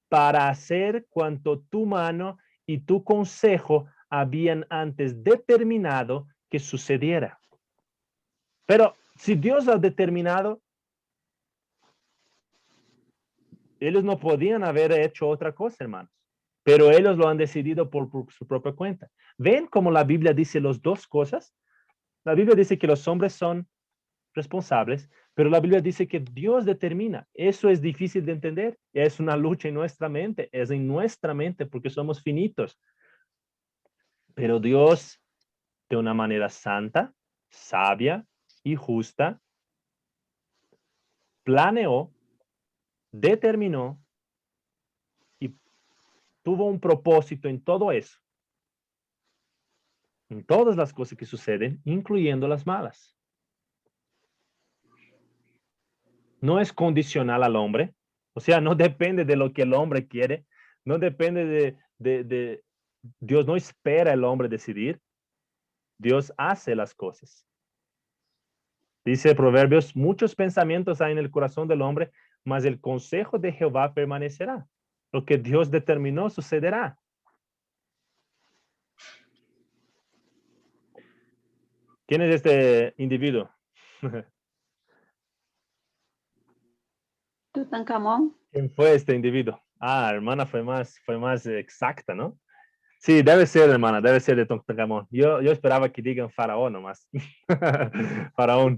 Para hacer cuanto tu mano y tu consejo habían antes determinado que sucediera. Pero si Dios ha determinado, ellos no podían haber hecho otra cosa, hermanos. Pero ellos lo han decidido por su propia cuenta. ¿Ven cómo la Biblia dice las dos cosas? La Biblia dice que los hombres son responsables, pero la Biblia dice que Dios determina. Eso es difícil de entender. Es una lucha en nuestra mente, es en nuestra mente porque somos finitos. Pero Dios, de una manera santa, sabia y justa, planeó, determinó y tuvo un propósito en todo eso. En todas las cosas que suceden, incluyendo las malas. No es condicional al hombre, o sea, no depende de lo que el hombre quiere, no depende de Dios no espera al hombre decidir, Dios hace las cosas. Dice Proverbios, muchos pensamientos hay en el corazón del hombre, mas el consejo de Jehová permanecerá. Lo que Dios determinó sucederá. ¿Quién es este individuo? Tutankamón. ¿Quién fue este individuo? Ah, hermana, fue más exacta, ¿no? Sí, debe ser, hermana, debe ser de Tutankamón. Yo esperaba que digan faraón nomás. Faraón.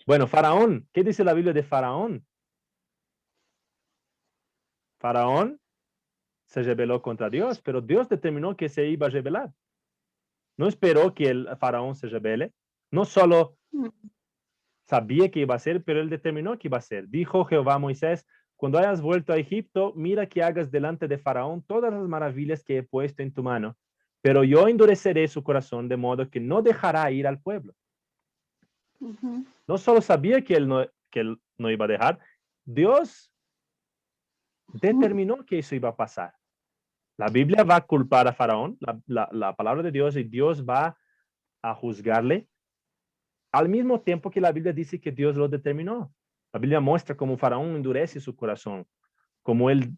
Bueno, faraón. ¿Qué dice la Biblia de faraón? Faraón se rebeló contra Dios, pero Dios determinó que se iba a rebelar. No esperó que el faraón se rebele. No solo sabía que iba a ser, pero él determinó que iba a ser. Dijo Jehová a Moisés, cuando hayas vuelto a Egipto, mira que hagas delante de faraón todas las maravillas que he puesto en tu mano, pero yo endureceré su corazón de modo que no dejará ir al pueblo. No solo sabía que él no iba a dejar, Dios determinó que eso iba a pasar. La Biblia va a culpar a faraón, la palabra de Dios, y Dios va a juzgarle al mismo tiempo que la Biblia dice que Dios lo determinó. La Biblia muestra cómo faraón endurece su corazón, cómo él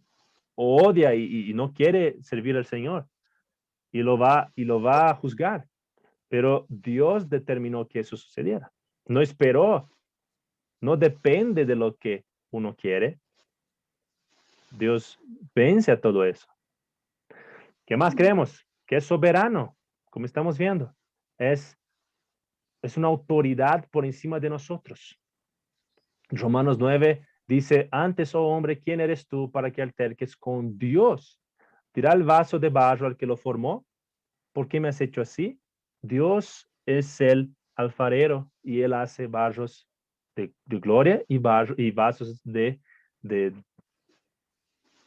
odia y no quiere servir al Señor y lo va a juzgar. Pero Dios determinó que eso sucediera. No esperó, no depende de lo que uno quiere. Dios vence a todo eso. ¿Qué más creemos? Que es soberano, como estamos viendo. Es una autoridad por encima de nosotros. Romanos 9 dice, antes, oh hombre, ¿quién eres tú para que alterques con Dios? Tira el vaso de barro al que lo formó. ¿Por qué me has hecho así? Dios es el alfarero y él hace barros de gloria y vasos de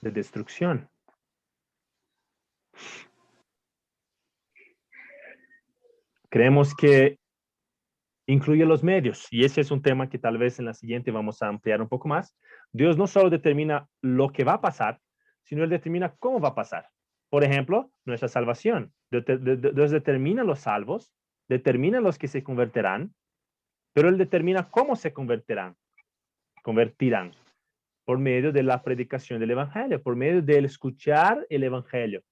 destrucción. Creemos que incluye los medios, y ese es un tema que tal vez en la siguiente vamos a ampliar un poco más. Dios no solo determina lo que va a pasar, sino Él determina cómo va a pasar. Por ejemplo, nuestra salvación. Dios determina los salvos, determina los que se convertirán, pero Él determina cómo se convertirán por medio de la predicación del Evangelio, por medio del escuchar el Evangelio.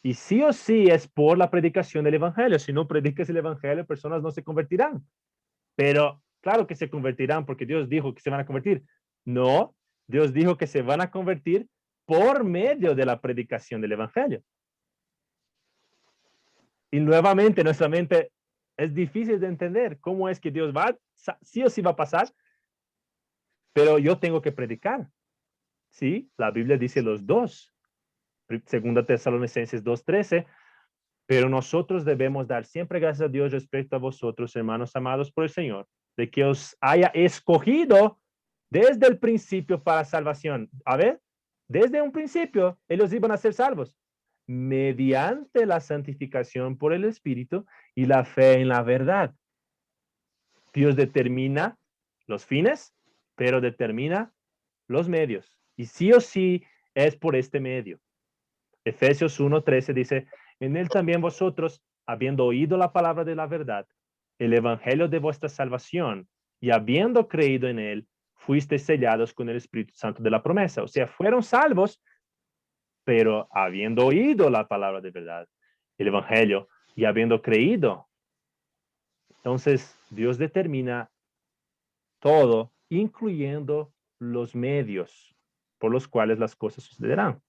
Y sí o sí es por la predicación del Evangelio. Si no predicas el Evangelio, personas no se convertirán. Pero claro que se convertirán porque Dios dijo que se van a convertir. No, Dios dijo que se van a convertir por medio de la predicación del Evangelio. Y nuevamente nuestra mente es difícil de entender cómo es que Dios va, sí o sí va a pasar, pero yo tengo que predicar. Sí, la Biblia dice los dos. Segunda Tesalonicenses 2:13, pero nosotros debemos dar siempre gracias a Dios respecto a vosotros, hermanos amados por el Señor, de que os haya escogido desde el principio para salvación. A ver, desde un principio ellos iban a ser salvos mediante la santificación por el Espíritu y la fe en la verdad. Dios determina los fines, pero determina los medios. Y sí o sí es por este medio. Efesios 1:13 dice, en él también vosotros, habiendo oído la palabra de la verdad, el evangelio de vuestra salvación, y habiendo creído en él, fuisteis sellados con el Espíritu Santo de la promesa. O sea, fueron salvos, pero habiendo oído la palabra de verdad, el evangelio, y habiendo creído. Entonces, Dios determina todo, incluyendo los medios por los cuales las cosas sucederán.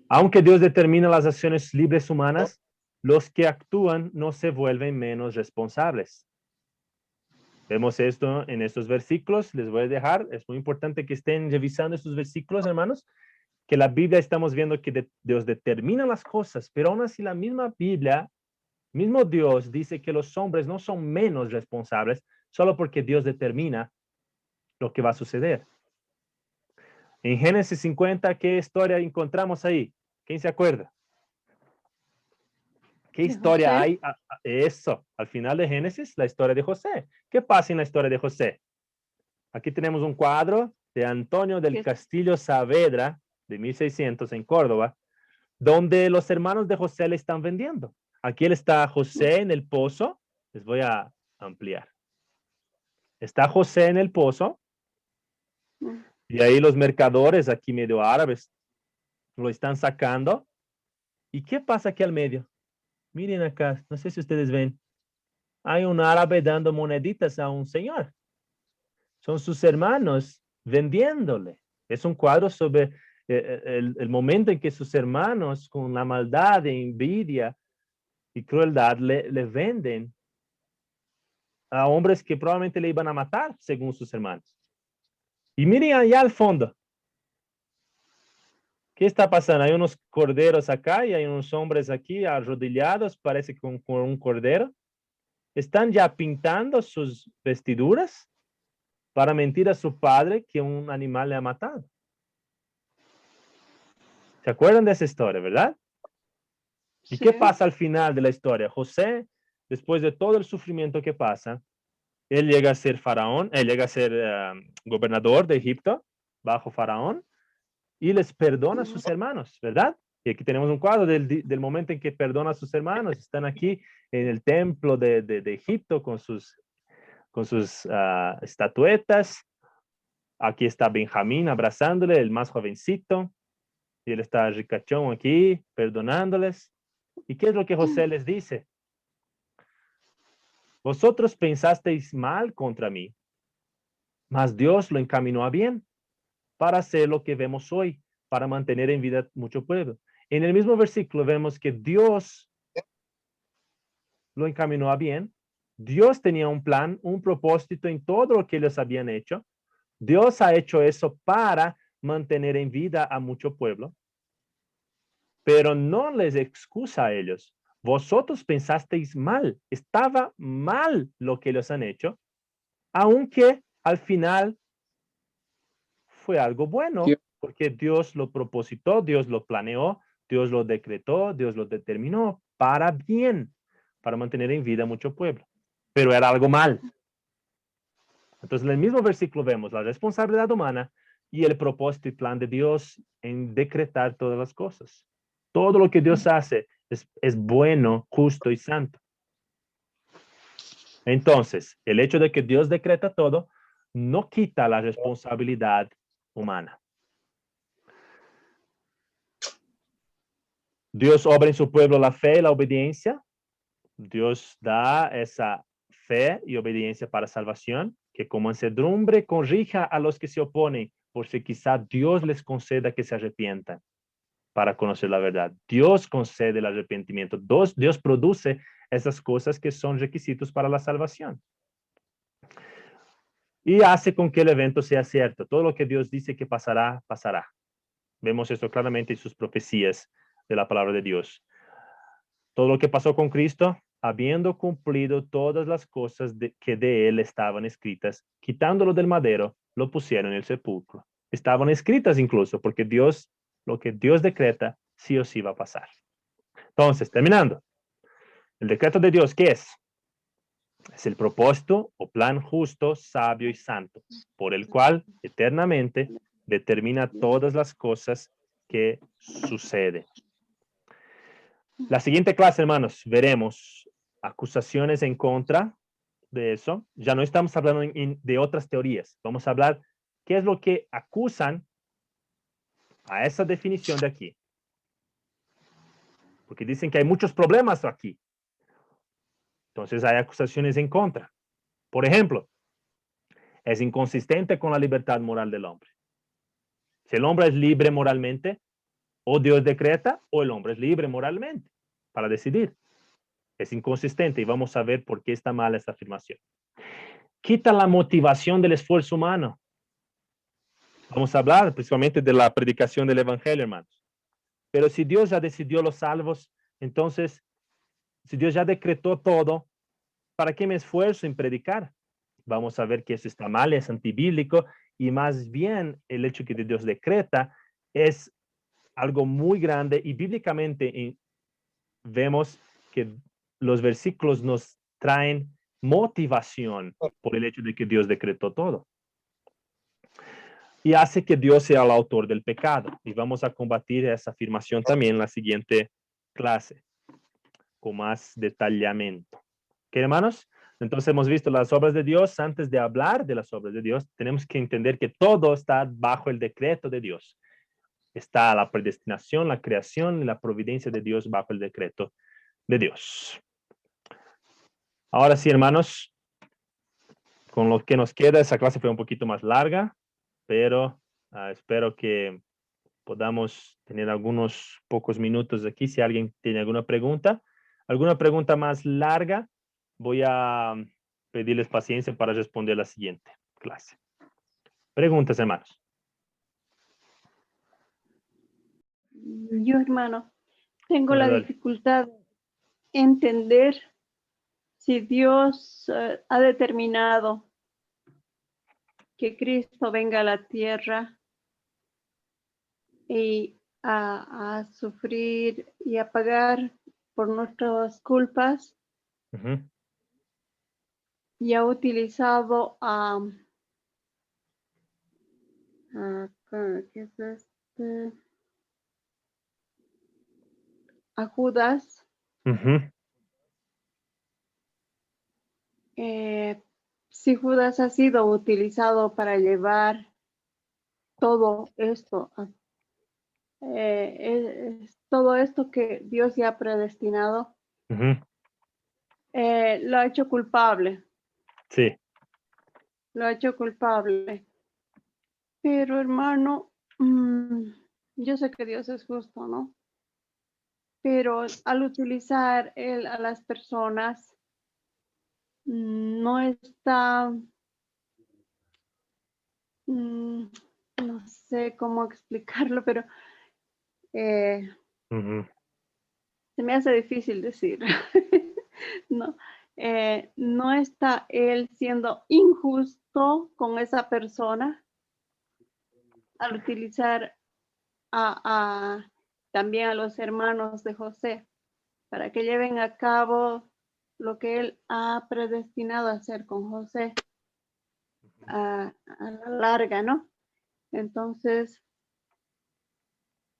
Aunque Dios determina las acciones libres humanas, los que actúan no se vuelven menos responsables. Vemos esto en estos versículos. Les voy a dejar. Es muy importante que estén revisando estos versículos, hermanos, que la Biblia estamos viendo que Dios determina las cosas, pero aún así la misma Biblia, mismo Dios dice que los hombres no son menos responsables solo porque Dios determina lo que va a suceder. En Génesis 50, ¿qué historia encontramos ahí? ¿Quién se acuerda? ¿Qué ¿De historia José? hay? Eso, al final de Génesis, la historia de José. ¿Qué pasa en la historia de José? Aquí tenemos un cuadro de Antonio del ¿Qué? Castillo Saavedra, de 1600 en Córdoba, donde los hermanos de José le están vendiendo. Aquí está José en el pozo. Les voy a ampliar. Está José en el pozo y ahí los mercadores, aquí medio árabes, lo están sacando. ¿Y qué pasa aquí al medio? Miren acá, no sé si ustedes ven. Hay un árabe dando moneditas a un señor. Son sus hermanos vendiéndole. Es un cuadro sobre el momento en que sus hermanos, con la maldad, envidia y crueldad, le venden a hombres que probablemente le iban a matar, según sus hermanos. Y miren allá al fondo. ¿Qué está pasando? Hay unos corderos acá y hay unos hombres aquí arrodillados, parece con un cordero. Están ya pintando sus vestiduras para mentir a su padre que un animal le ha matado. ¿Se acuerdan de esa historia, verdad? ¿Y qué Sí. pasa al final de la historia? José, después de todo el sufrimiento que pasa, él llega a ser faraón, él llega a ser gobernador de Egipto bajo faraón y les perdona a sus hermanos, ¿verdad? Y aquí tenemos un cuadro del momento en que perdona a sus hermanos. Están aquí en el templo de Egipto con sus estatuetas. Aquí está Benjamín abrazándole, el más jovencito. Y él está ricachón aquí, perdonándoles. ¿Y qué es lo que José les dice? Vosotros pensasteis mal contra mí, mas Dios lo encaminó a bien para hacer lo que vemos hoy, para mantener en vida mucho pueblo. En el mismo versículo vemos que Dios lo encaminó a bien. Dios tenía un plan, un propósito en todo lo que ellos habían hecho. Dios ha hecho eso para mantener en vida a mucho pueblo, pero no les excusa a ellos. Vosotros pensasteis mal, estaba mal lo que ellos han hecho, aunque al final fue algo bueno, porque Dios lo propositó, Dios lo planeó, Dios lo decretó, Dios lo determinó para bien, para mantener en vida mucho pueblo. Pero era algo mal. Entonces, en el mismo versículo vemos la responsabilidad humana y el propósito y plan de Dios en decretar todas las cosas. Todo lo que Dios hace es bueno, justo y santo. Entonces, el hecho de que Dios decreta todo no quita la responsabilidad humana. Dios obra en su pueblo la fe y la obediencia. Dios da esa fe y obediencia para salvación, que como mansedumbre corrija a los que se oponen, por si quizá Dios les conceda que se arrepientan para conocer la verdad. Dios concede el arrepentimiento. Dios produce esas cosas que son requisitos para la salvación. Y hace con que el evento sea cierto. Todo lo que Dios dice que pasará, pasará. Vemos esto claramente en sus profecías de la palabra de Dios. Todo lo que pasó con Cristo, habiendo cumplido todas las cosas que de él estaban escritas, quitándolo del madero, lo pusieron en el sepulcro. Estaban escritas incluso, porque Dios, lo que Dios decreta, sí o sí va a pasar. Entonces, terminando. El decreto de Dios, ¿qué es? Es el propósito o plan justo, sabio y santo, por el cual eternamente determina todas las cosas que suceden. La siguiente clase, hermanos, veremos acusaciones en contra de eso. Ya no estamos hablando de otras teorías. Vamos a hablar qué es lo que acusan a esa definición de aquí. Porque dicen que hay muchos problemas aquí. Entonces hay acusaciones en contra. Por ejemplo, es inconsistente con la libertad moral del hombre. Si el hombre es libre moralmente, o Dios decreta, o el hombre es libre moralmente para decidir. Es inconsistente y vamos a ver por qué está mal esta afirmación. Quita la motivación del esfuerzo humano. Vamos a hablar principalmente de la predicación del evangelio, hermanos. Pero si Dios ya decidió los salvos, entonces, si Dios ya decretó todo, ¿para qué me esfuerzo en predicar? Vamos a ver que eso está mal, es antibíblico, y más bien el hecho que Dios decreta es algo muy grande, y bíblicamente vemos que los versículos nos traen motivación por el hecho de que Dios decretó todo. Y hace que Dios sea el autor del pecado. Y vamos a combatir esa afirmación también en la siguiente clase, con más detallamiento. ¿Qué, hermanos? Entonces hemos visto las obras de Dios. Antes de hablar de las obras de Dios, tenemos que entender que todo está bajo el decreto de Dios. Está la predestinación, la creación y la providencia de Dios bajo el decreto de Dios. Ahora sí, hermanos, con lo que nos queda, esa clase fue un poquito más larga, pero espero que podamos tener algunos pocos minutos aquí. Si alguien tiene alguna pregunta más larga, voy a pedirles paciencia para responder la siguiente clase. Preguntas, hermanos. Yo, hermano, tengo la Dale. dificultad de entender si Dios ha determinado que Cristo venga a la tierra y a sufrir y a pagar por nuestras culpas, Ujú. y ha utilizado ¿qué es este? A Judas. Ujú. Si Judas ha sido utilizado para llevar todo esto, todo esto que Dios ya ha predestinado, Ujú. lo ha hecho culpable, Sí. lo ha hecho culpable. Pero hermano, yo sé que Dios es justo, ¿no? Pero al utilizar él a las personas, no está, no sé cómo explicarlo, pero Ujú. se me hace difícil decir. No, no está él siendo injusto con esa persona al utilizar también a los hermanos de José para que lleven a cabo lo que él ha predestinado a hacer con José a la larga, ¿no? Entonces,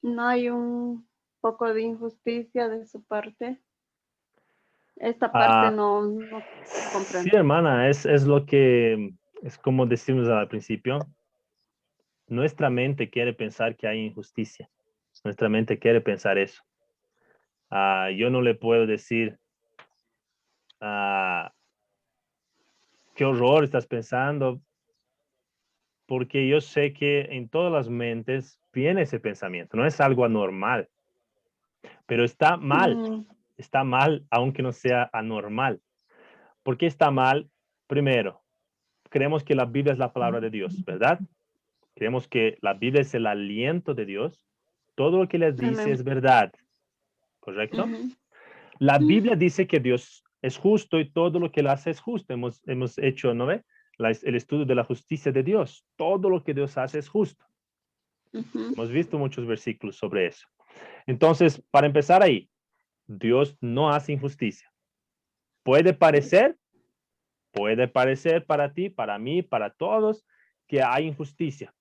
no hay un poco de injusticia de su parte. Esta parte no Sí, comprendo. hermana, es lo que es como decimos al principio. Nuestra mente quiere pensar que hay injusticia. Nuestra mente quiere pensar eso. Yo no le puedo decir, qué horror estás pensando, porque yo sé que en todas las mentes viene ese pensamiento. No es algo anormal, pero Mm, está mal aunque no sea anormal. ¿Por qué está mal? Primero, creemos que la Biblia es la palabra de Dios, ¿verdad? Creemos que la Biblia es el aliento de Dios. Todo lo que les dice amén. es verdad, ¿correcto? Ujú. La Biblia dice que Dios es justo y todo lo que él hace es justo. Hemos hecho, ¿no ve? El estudio de la justicia de Dios. Todo lo que Dios hace es justo. Ujú. Hemos visto muchos versículos sobre eso. Entonces, para empezar ahí, Dios no hace injusticia. Puede parecer para ti, para mí, para todos, que hay injusticia.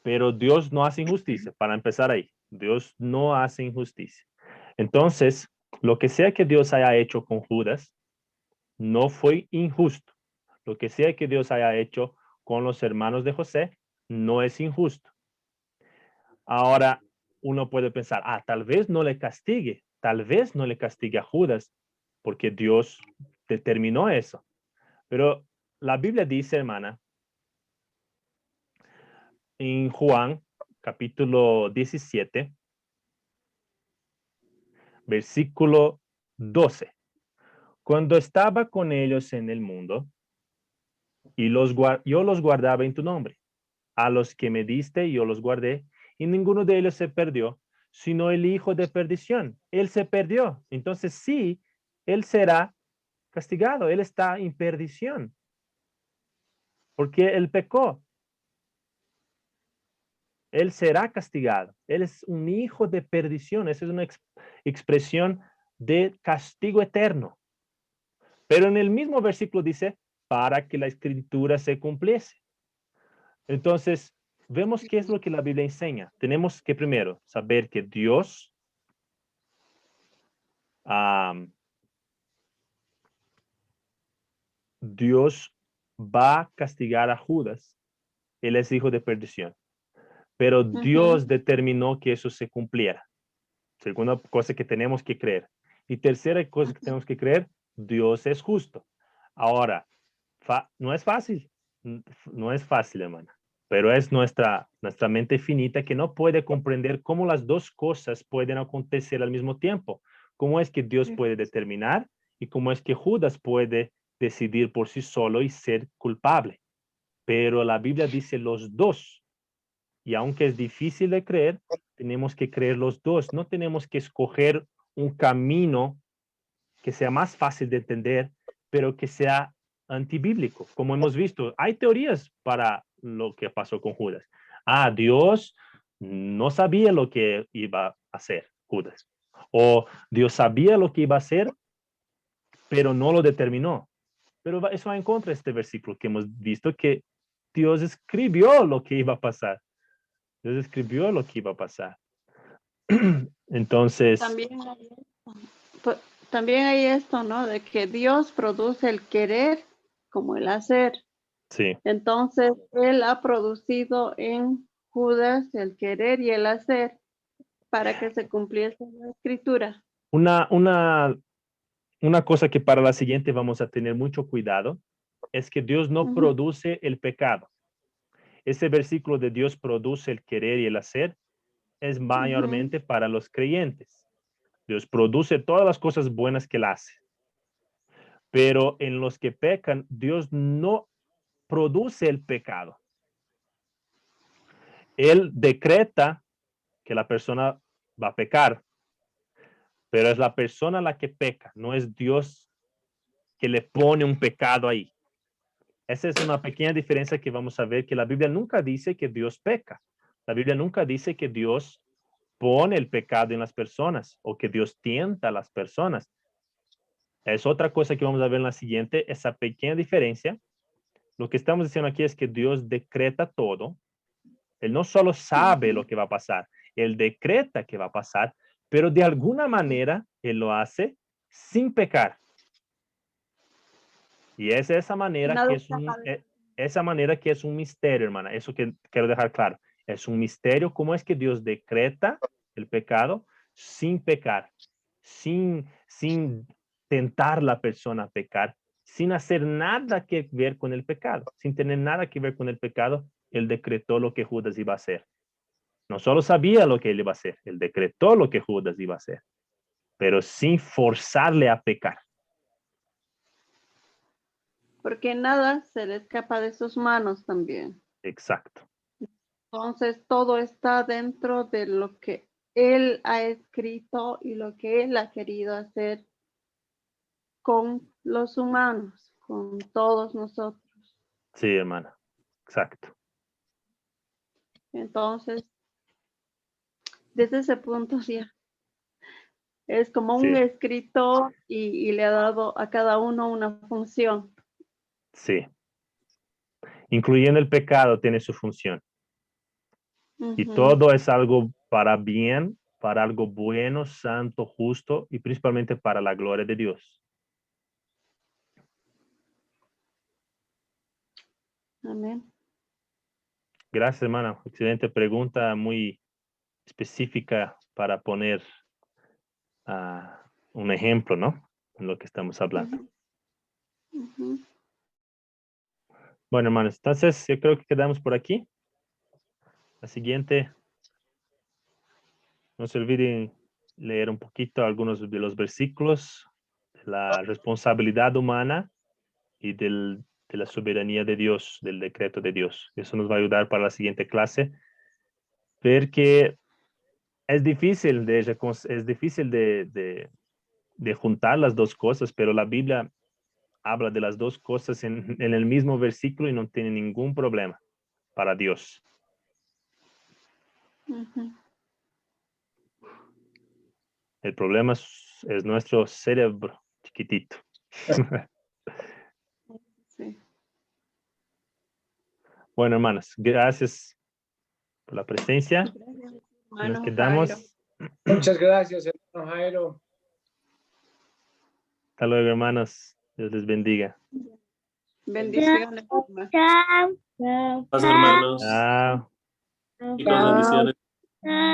Pero Dios no hace injusticia, para empezar ahí. Dios no hace injusticia. Entonces, lo que sea que Dios haya hecho con Judas, no fue injusto. Lo que sea que Dios haya hecho con los hermanos de José, no es injusto. Ahora, uno puede pensar, tal vez no le castigue a Judas, porque Dios determinó eso. Pero la Biblia dice, hermana, en Juan, capítulo 17, versículo 12. Cuando estaba con ellos en el mundo, y yo los guardaba en tu nombre. A los que me diste, yo los guardé, y ninguno de ellos se perdió, sino el hijo de perdición. Él se perdió. Entonces sí, él será castigado. Él está en perdición, porque él pecó. Él será castigado. Él es un hijo de perdición. Esa es una expresión de castigo eterno. Pero en el mismo versículo dice, para que la escritura se cumpliese. Entonces, vemos qué es lo que la Biblia enseña. Tenemos que primero saber que Dios Dios va a castigar a Judas. Él es hijo de perdición. Pero Ujú. Dios determinó que eso se cumpliera. Segunda cosa que tenemos que creer. Y tercera cosa que tenemos que creer, Dios es justo. Ahora, no es fácil. No es fácil, hermana. Pero es nuestra mente finita que no puede comprender cómo las dos cosas pueden acontecer al mismo tiempo. Cómo es que Dios puede determinar y cómo es que Judas puede decidir por sí solo y ser culpable. Pero la Biblia dice los dos. Y aunque es difícil de creer, tenemos que creer los dos. No tenemos que escoger un camino que sea más fácil de entender, pero que sea antibíblico. Como hemos visto, hay teorías para lo que pasó con Judas. Dios no sabía lo que iba a hacer Judas. O Dios sabía lo que iba a hacer, pero no lo determinó. Pero eso va en contra de este versículo que hemos visto, que Dios escribió lo que iba a pasar. Dios escribió lo que iba a pasar. Entonces, También hay pues, también hay esto, ¿no? De que Dios produce el querer como el hacer. sí. Entonces, Él ha producido en Judas el querer y el hacer para que se cumpliese la escritura. Una, una, una cosa que para la siguiente vamos a tener mucho cuidado es que Dios no Ujú, produce el pecado. Ese versículo de Dios produce el querer y el hacer es ujú. mayormente para los creyentes. Dios produce todas las cosas buenas que él hace. Pero en los que pecan, Dios no produce el pecado. Él decreta que la persona va a pecar, pero es la persona la que peca, no es Dios que le pone un pecado ahí. Esa es una pequeña diferencia que vamos a ver, que la Biblia nunca dice que Dios peca. La Biblia nunca dice que Dios pone el pecado en las personas o que Dios tienta a las personas. Es otra cosa que vamos a ver en la siguiente, esa pequeña diferencia. Lo que estamos diciendo aquí es que Dios decreta todo. Él no solo sabe Ujú. lo que va a pasar, Él decreta que va a pasar, pero de alguna manera Él lo hace sin pecar. Y es esa manera Nada que es escapa de esa manera que es un misterio, hermana. Eso que quiero dejar claro. Es un misterio cómo es que Dios decreta el pecado sin pecar, sin tentar a la persona a pecar, sin hacer nada que ver con el pecado, sin tener nada que ver con el pecado. Él decretó lo que Judas iba a hacer. No solo sabía lo que él iba a hacer, él decretó lo que Judas iba a hacer, pero sin forzarle a pecar. porque nada se le escapa de sus manos también. Exacto. Entonces, todo está dentro de lo que Él ha escrito y lo que Él ha querido hacer con los humanos, con todos nosotros. Sí, hermana. Exacto. Entonces, desde ese punto ya es como un Sí, escritor y le ha dado a cada uno una función. sí. Incluyendo el pecado tiene su función. Y Ujú. todo es algo para bien, para algo bueno, santo, justo y principalmente para la gloria de Dios. Amén. Gracias, hermana. Excelente pregunta, muy específica para poner un ejemplo, ¿no? En lo que estamos hablando. Ujú, ujú. Bueno, hermanos, entonces yo creo que quedamos por aquí. La siguiente, no se olviden leer un poquito algunos de los versículos la responsabilidad humana y de la soberanía de Dios, del decreto de Dios. Eso nos va a ayudar para la siguiente clase. Ver que es difícil de juntar las dos cosas, pero la Biblia habla de las dos cosas en el mismo versículo y no tiene ningún problema para Dios. Ujú. El problema es nuestro cerebro chiquitito. Sí. Bueno, hermanos, gracias por la presencia. Gracias, Nos hermano quedamos. Jairo. Muchas gracias, hermano Jairo. Hasta luego, hermanos. Dios les bendiga. Bendiciones. hermano. Chao. Paz, hermanos. Chao. Chicos, bendiciones. Chao.